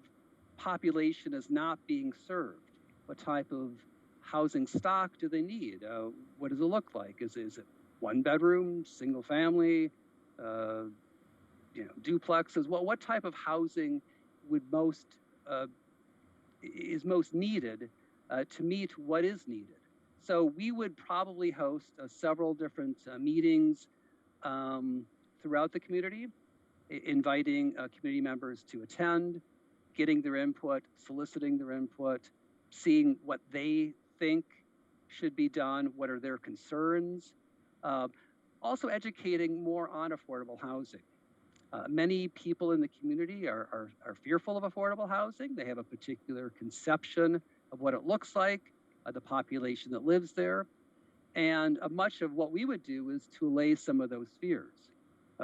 population is not being served? What type of housing stock do they need? What does it look like? Is it one bedroom, single family, duplexes? What type of housing would is most needed to meet what is needed? So we would probably host several different meetings throughout the community, inviting community members to attend, getting their input, soliciting their input, seeing what they think should be done, what are their concerns, also educating more on affordable housing. Many people in the community are fearful of affordable housing. They have a particular conception of what it looks like, the population that lives there. And much of what we would do is to allay some of those fears,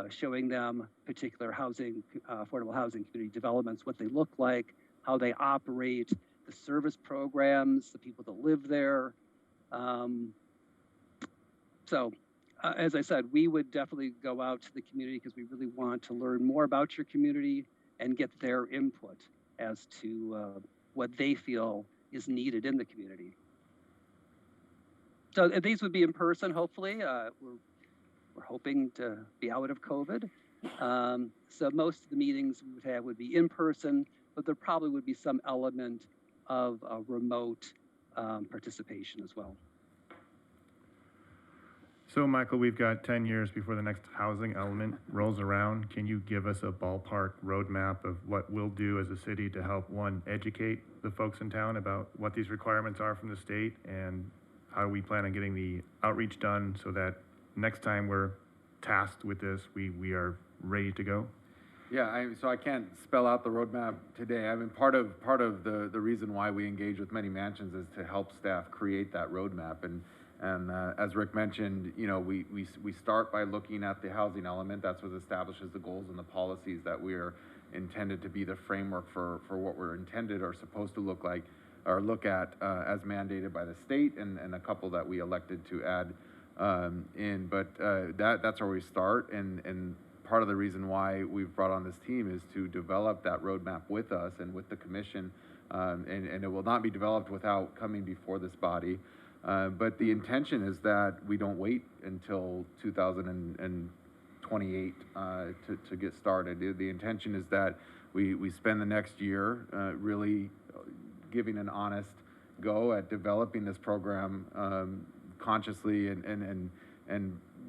showing them particular affordable housing community developments, what they look like, how they operate, the service programs, the people that live there. As I said, we would definitely go out to the community because we really want to learn more about your community and get their input as to what they feel is needed in the community. So these would be in person, hopefully. We're hoping to be out of COVID. So most of the meetings we would have would be in person, but there probably would be some element of remote participation as well. So, Michael, we've got 10 years before the next housing element rolls around. Can you give us a ballpark roadmap of what we'll do as a city to help, one, educate the folks in town about what these requirements are from the state, and how we plan on getting the outreach done so that next time we're tasked with this, we are ready to go? Yeah, so I can't spell out the roadmap today. I mean, part of the reason why we engage with Many Mansions is to help staff create that roadmap. And as Rick mentioned, we start by looking at the housing element. That's what establishes the goals and the policies that we are intended to be the framework for what we're intended or supposed to look like or look at as mandated by the state, and a couple that we elected to add in. But that's where we start, and part of the reason why we've brought on this team is to develop that roadmap with us and with the commission, and it will not be developed without coming before this body. But the intention is that we don't wait until 2028 to get started. The intention is that we spend the next year really giving an honest go at developing this program consciously and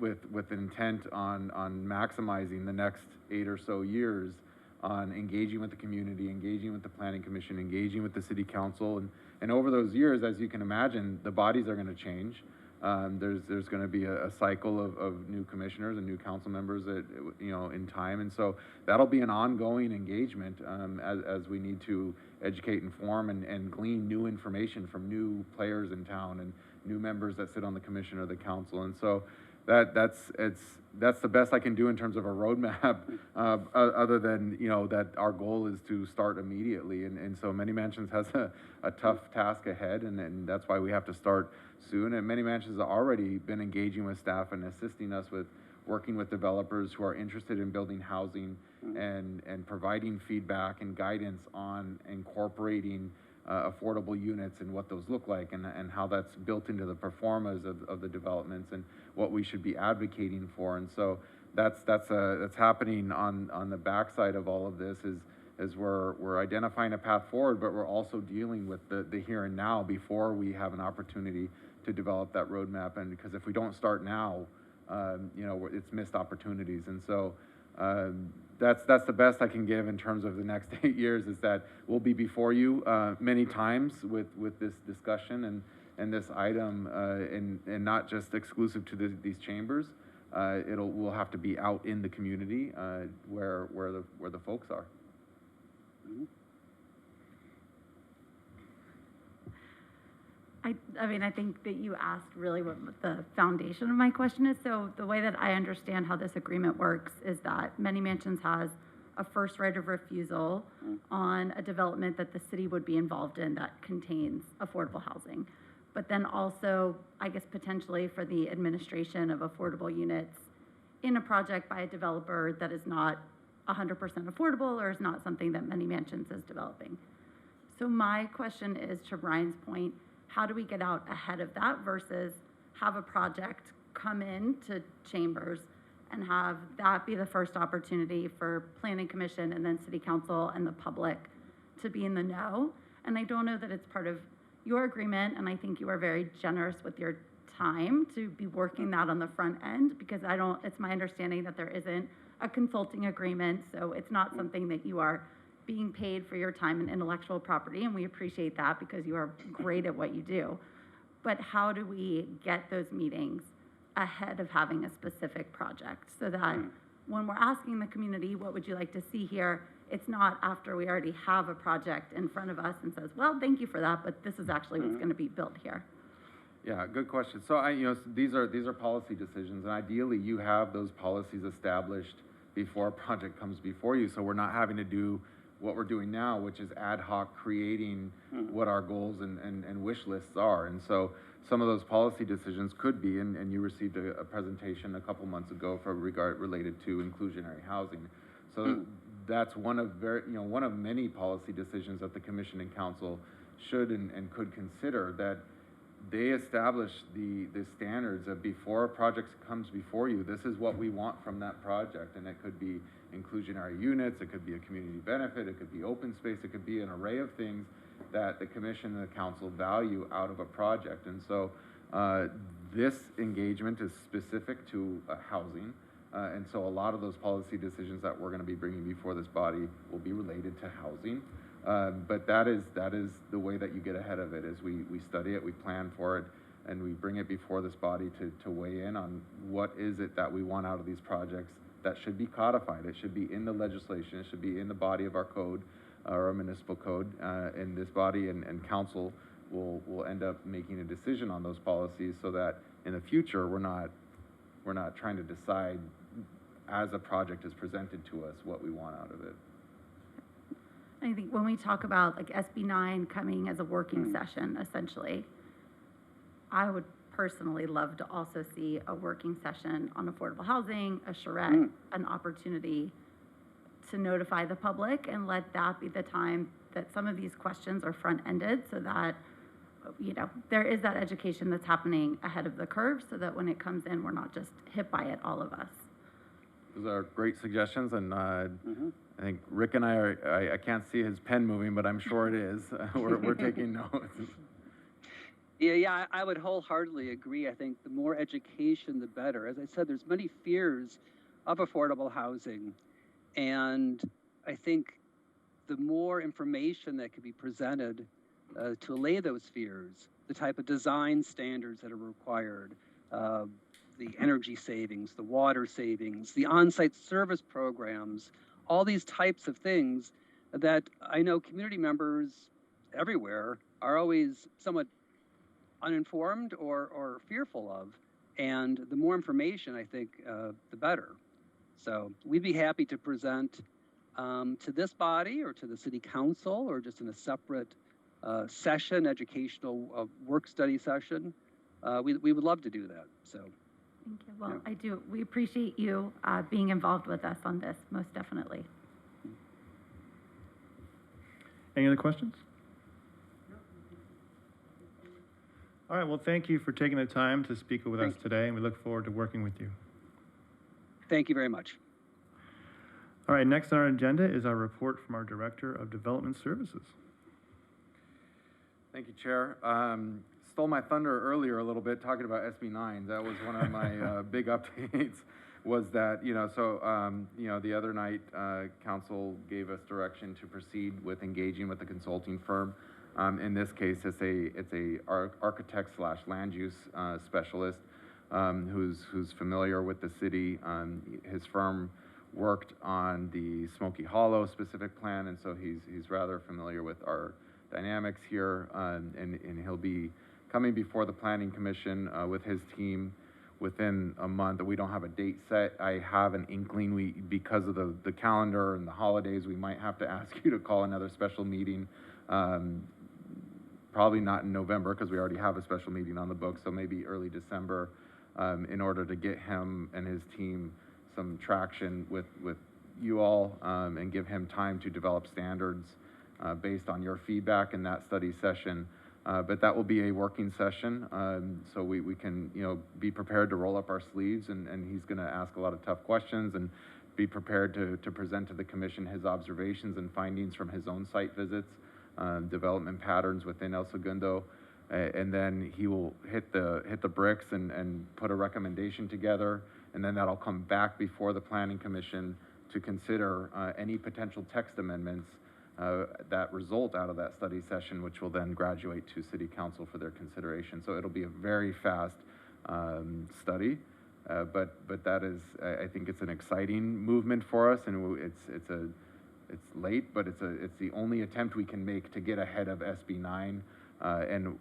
with intent on maximizing the next 8 or so years on engaging with the community, engaging with the Planning Commission, engaging with the City Council, and over those years, as you can imagine, the bodies are going to change. There's going to be a cycle of new commissioners and new council members in time, and so that'll be an ongoing engagement as we need to educate, inform, and glean new information from new players in town and new members that sit on the commission or the council, and so that's the best I can do in terms of a roadmap, other than that our goal is to start immediately, and so Many Mansions has a tough task ahead, and that's why we have to start soon. And Many Mansions has already been engaging with staff and assisting us with working with developers who are interested in building housing and providing feedback and guidance on incorporating affordable units and what those look like, and how that's built into the performas of the developments and what we should be advocating for. And so that's happening on the backside of all of this is we're identifying a path forward, but we're also dealing with the here and now before we have an opportunity to develop that roadmap. And because if we don't start now, it's missed opportunities. And so that's the best I can give in terms of the next 8 years, is that we'll be before you many times with this discussion and this item, and not just exclusive to these chambers, we'll have to be out in the community, where the folks are. I mean, I think that you asked really what the foundation of my question is. So the way that I understand how this agreement works is that Many Mansions has a first right of refusal on a development that the city would be involved in that contains affordable housing. But then also, I guess potentially for the administration of affordable units in a project by a developer that is not 100% affordable or is not something that Many Mansions is developing. So my question is, to Brian's point, how do we get out ahead of that versus have a project come in to Chambers and have that be the first opportunity for Planning Commission and then City Council and the public to be in the know? And I don't know that it's part of your agreement, and I think you are very generous with your time to be working that on the front end, because it's my understanding that there isn't a consulting agreement, so it's not something that you are being paid for your time and intellectual property, and we appreciate that because you are great at what you do. But how do we get those meetings ahead of having a specific project so that when we're asking the community, what would you like to see here, it's not after we already have a project in front of us and says, well, thank you for that, but this is actually what's going to be built here. Yeah, good question. So these are policy decisions, and ideally you have those policies established before a project comes before you, so we're not having to do what we're doing now, which is ad hoc creating what our goals and wish lists are. And so some of those policy decisions could be, and you received a presentation a couple months ago related to inclusionary housing. So that's one of many policy decisions that the Commission and Council should and could consider, that they establish the standards of before a project comes before you, this is what we want from that project. And it could be inclusionary units, it could be a community benefit, it could be open space, it could be an array of things that the Commission and the Council value out of a project. And so this engagement is specific to housing. And so a lot of those policy decisions that we're going to be bringing before this body will be related to housing. But that is the way that you get ahead of it, is we study it, we plan for it, and we bring it before this body to weigh in on what is it that we want out of these projects that should be codified. It should be in the legislation, it should be in the body of our code, our municipal code, and this body and council will end up making a decision on those policies, so that in the future we're not trying to decide as a project is presented to us what we want out of it. I think when we talk about like SB 9 coming as a working session, essentially, I would personally love to also see a working session on affordable housing, a charrette, an opportunity to notify the public and let that be the time that some of these questions are front-ended, so that, there is that education that's happening ahead of the curve, so that when it comes in, we're not just hit by it, all of us. Those are great suggestions, and I think Rick and I can't see his pen moving, but I'm sure it is. We're taking notes. Yeah, I would wholeheartedly agree. I think the more education, the better. As I said, there's many fears of affordable housing, and I think the more information that can be presented to allay those fears, the type of design standards that are required, the energy savings, the water savings, the on-site service programs, all these types of things that I know community members everywhere are always somewhat uninformed or fearful of. And the more information, I think, the better. So we'd be happy to present to this body or to the City Council, or just in a separate session, educational work study session. We would love to do that. So. Thank you. Well, we appreciate you being involved with us on this, most definitely. Any other questions? All right, well, thank you for taking the time to speak with us today, and we look forward to working with you. Thank you very much. All right, next on our agenda is our report from our Director of Development Services. Thank you, Chair. Stole my thunder earlier a little bit talking about SB 9. That was one of my big updates, was that, the other night, Council gave us direction to proceed with engaging with a consulting firm. In this case, it's a architect / land use specialist who's familiar with the city. His firm worked on the Smoky Hollow specific plan, and so he's rather familiar with our dynamics here, and he'll be coming before the Planning Commission with his team within a month. We don't have a date set. I have an inkling because of the calendar and the holidays, we might have to ask you to call another special meeting. Probably not in November because we already have a special meeting on the book, so maybe early December, in order to get him and his team some traction with you all, and give him time to develop standards based on your feedback in that study session. But that will be a working session, so we can, be prepared to roll up our sleeves, and he's going to ask a lot of tough questions and be prepared to present to the commission his observations and findings from his own site visits, development patterns within El Segundo, and then he will hit the bricks and put a recommendation together, and then that'll come back before the Planning Commission to consider any potential text amendments that result out of that study session, which will then graduate to City Council for their consideration. So it'll be a very fast study, but that is, I think it's an exciting movement for us, and it's late, but it's the only attempt we can make to get ahead of SB 9, and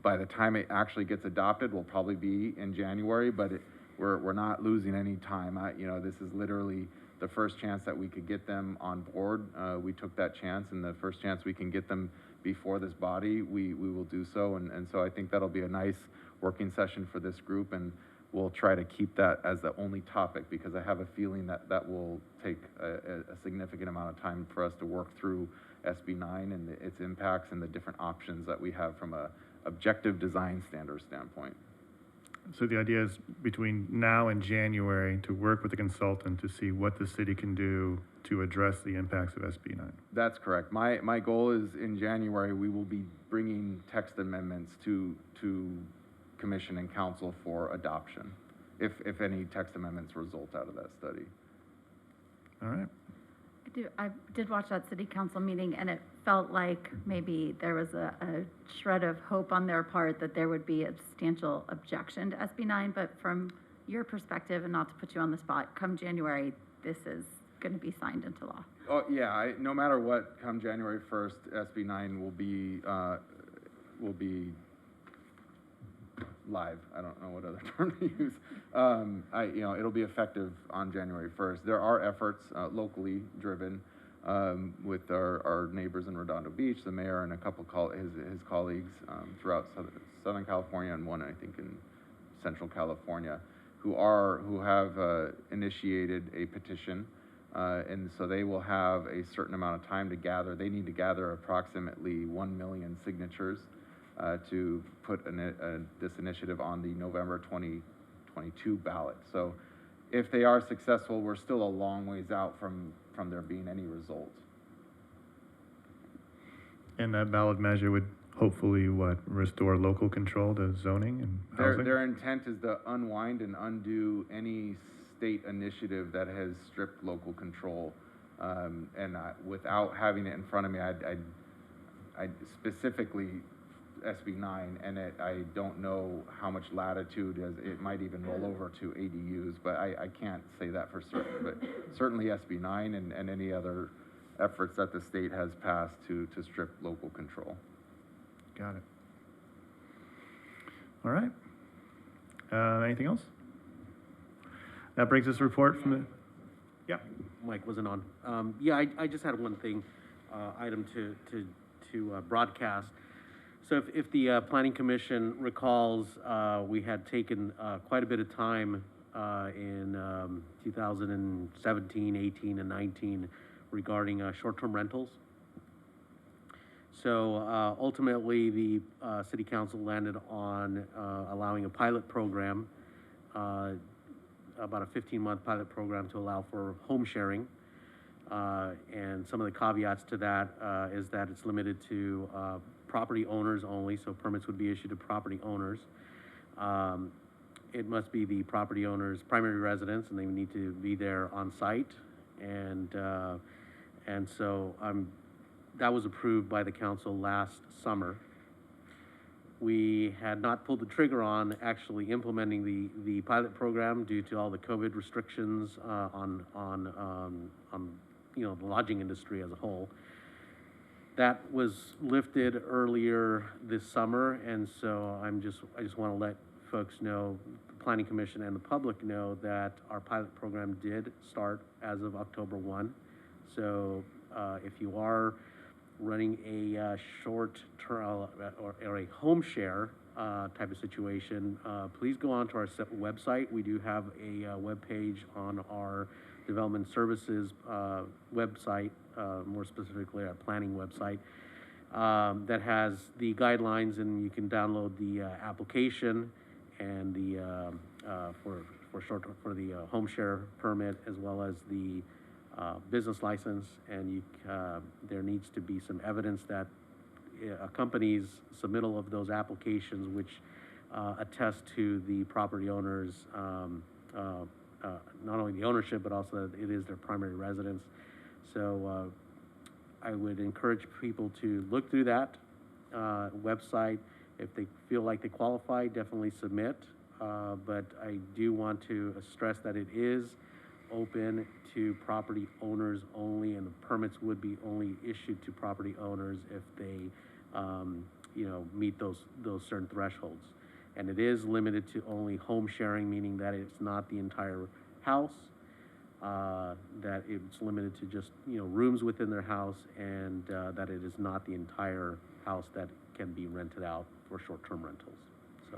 by the time it actually gets adopted, will probably be in January, but we're not losing any time. This is literally the first chance that we could get them on board. We took that chance, and the first chance we can get them before this body, we will do so. And so I think that'll be a nice working session for this group, and we'll try to keep that as the only topic, because I have a feeling that will take a significant amount of time for us to work through SB 9 and its impacts and the different options that we have from a objective design standard standpoint. So the idea is between now and January to work with the consultant to see what the city can do to address the impacts of SB 9. That's correct. My goal is in January, we will be bringing text amendments to Commission and Council for adoption, if any text amendments result out of that study. All right. I did watch that city council meeting, and it felt like maybe there was a shred of hope on their part that there would be a substantial objection to SB 9, but from your perspective, and not to put you on the spot, come January, this is going to be signed into law. Oh, yeah, no matter what, come January 1st, SB 9 will be live. I don't know what other term to use. It'll be effective on January 1st. There are efforts locally driven with our neighbors in Redondo Beach, the mayor, and a couple his colleagues throughout Southern California, and one I think in Central California, who have initiated a petition, and so they will have a certain amount of time to gather. They need to gather approximately 1 million signatures to put this initiative on the November 2022 ballot. So if they are successful, we're still a long ways out from there being any result. And that ballot measure would hopefully, restore local control to zoning and housing? Their intent is to unwind and undo any state initiative that has stripped local control. Without having it in front of me, I specifically SB 9, and I don't know how much latitude it might even roll over to ADUs, but I can't say that for certain. But certainly SB 9 and any other efforts that the state has passed to strip local control. Got it. All right. Anything else? That brings us a report from the. Yeah. Mike wasn't on. I just had one thing, item to broadcast. So if the Planning Commission recalls, we had taken quite a bit of time in 2017, 18, and 19 regarding short-term rentals. So ultimately, the City Council landed on allowing a pilot program, about a 15-month pilot program to allow for home sharing. And some of the caveats to that is that it's limited to property owners only, so permits would be issued to property owners. It must be the property owner's primary residence, and they would need to be there on site. And so that was approved by the council last summer. we had not pulled the trigger on actually implementing the pilot program due to all the COVID restrictions on the lodging industry as a whole. That was lifted earlier this summer, and so I just want to let folks know, the Planning Commission and the public know, that our pilot program did start as of October 1. So if you are running a short term or a home share type of situation, please go onto our website. We do have a web page on our Development Services website, more specifically our planning website, that has the guidelines, and you can download the application and the for the home share permit, as well as the business license. And there needs to be some evidence that accompanies submittal of those applications, which attest to the property owners, not only the ownership, but also that it is their primary residence. So I would encourage people to look through that website. If they feel like they qualify, definitely submit. But I do want to stress that it is open to property owners only, and the permits would be only issued to property owners if they, meet those certain thresholds. And it is limited to only home sharing, meaning that it's not the entire house, that it's limited to just, rooms within their house, and that it is not the entire house that can be rented out for short-term rentals. So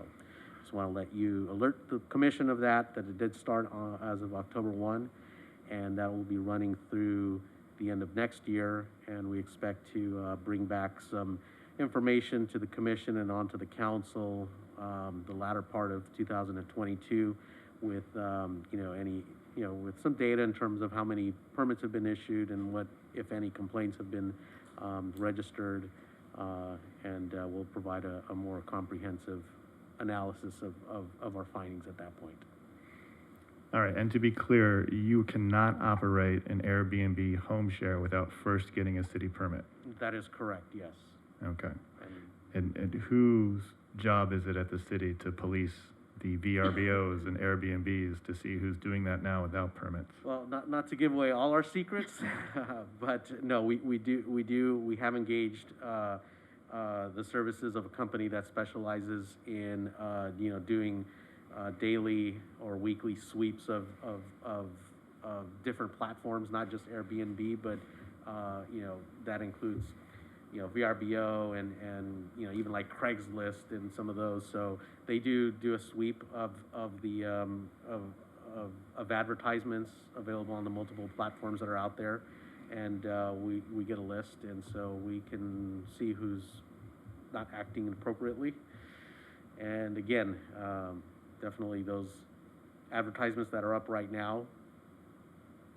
just want to let you alert the commission of that it did start as of October 1, and that will be running through the end of next year, and we expect to bring back some information to the commission and onto the council the latter part of 2022 with with some data in terms of how many permits have been issued and what, if any, complaints have been registered, and we'll provide a more comprehensive analysis of our findings at that point. All right, and to be clear, you cannot operate an Airbnb home share without first getting a city permit. That is correct, yes. Okay. And whose job is it at the city to police the VRBOs and Airbnbs to see who's doing that now without permits? Well, not to give away all our secrets, but no, we have engaged the services of a company that specializes in doing daily or weekly sweeps of different platforms, not just Airbnb, but that includes VRBO and even like Craigslist and some of those. So they do a sweep of advertisements available on the multiple platforms that are out there, and we get a list, and so we can see who's not acting appropriately. And again, definitely those advertisements that are up right now,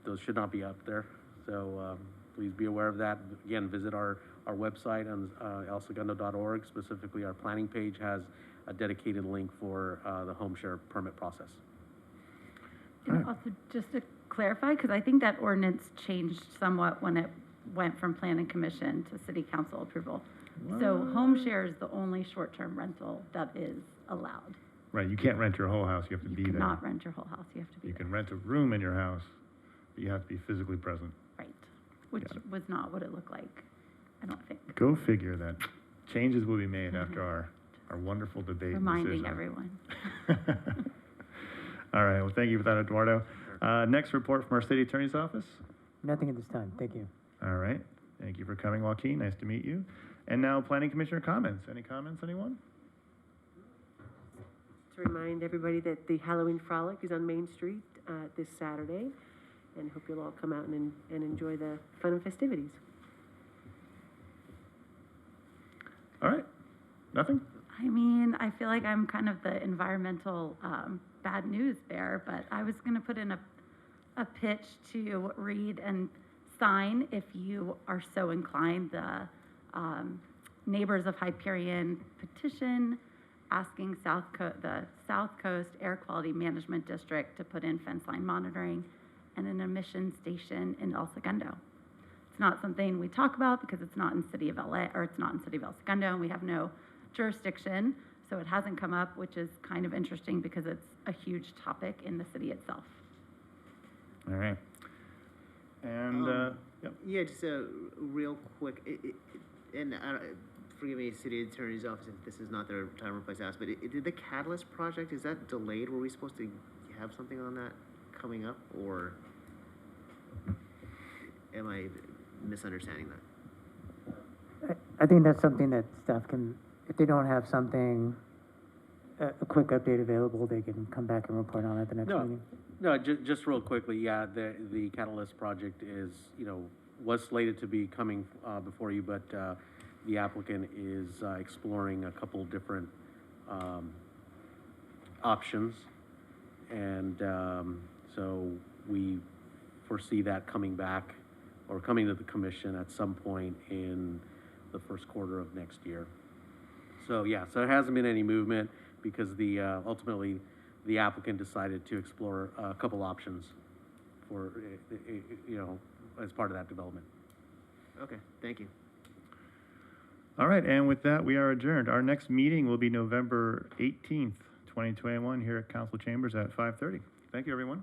those should not be up there. So please be aware of that. Again, visit our website on elsegundo.org. Specifically, our planning page has a dedicated link for the home share permit process. And also, just to clarify, because I think that ordinance changed somewhat when it went from Planning Commission to City Council approval. So home share is the only short-term rental that is allowed. Right, you can't rent your whole house, you have to be there. You cannot rent your whole house, you have to be You there. can rent a room in your house, but you have to be physically present. Right, which was not what it looked like, I don't think. Go figure that. Changes will be made after our wonderful debate and Reminding decision. everyone. All right, well, thank you for that, Eduardo. Next report from our city attorney's office. Nothing at this time, thank you. All right, thank you for coming, Joaquin, nice to meet you. And now, planning commissioner comments. Any comments, anyone? To remind everybody that the Halloween Frolic is on Main Street this Saturday, and hope you'll all come out and enjoy the fun and festivities. All right, nothing? I mean, I feel like I'm kind of the environmental bad news bear, but I was going to put in a pitch to read and sign, if you are so inclined, the Neighbors of Hyperion petition asking the South Coast Air Quality Management District to put in fence line monitoring and an emission station in El Segundo. It's not something we talk about because it's not in City of LA, or it's not in City of El Segundo, and we have no jurisdiction, so it hasn't come up, which is kind of interesting because it's a huge topic in the city itself. All right. And, yep. Yeah, just real quick, and forgive me, city attorney's office, if this is not their time or place to ask, but did the Catalyst project, is that delayed? Were we supposed to have something on that coming up, or am I misunderstanding that? I think that's something that staff can, if they don't have something, a quick update available, they can come back and report on at the next No. meeting. No, just real quickly, yeah, the Catalyst project is, was slated to be coming, before you, but, the applicant is, exploring a couple different, options. And, so we foresee that coming back, or coming to the commission at some point in the first quarter of next year. So, yeah, so there hasn't been any movement because ultimately, the applicant decided to explore a couple options for, as part of that development. Okay, thank you. All right, and with that, we are adjourned. Our next meeting will be November 18th, 2021, here at Council Chambers at 5:30. Thank you, everyone.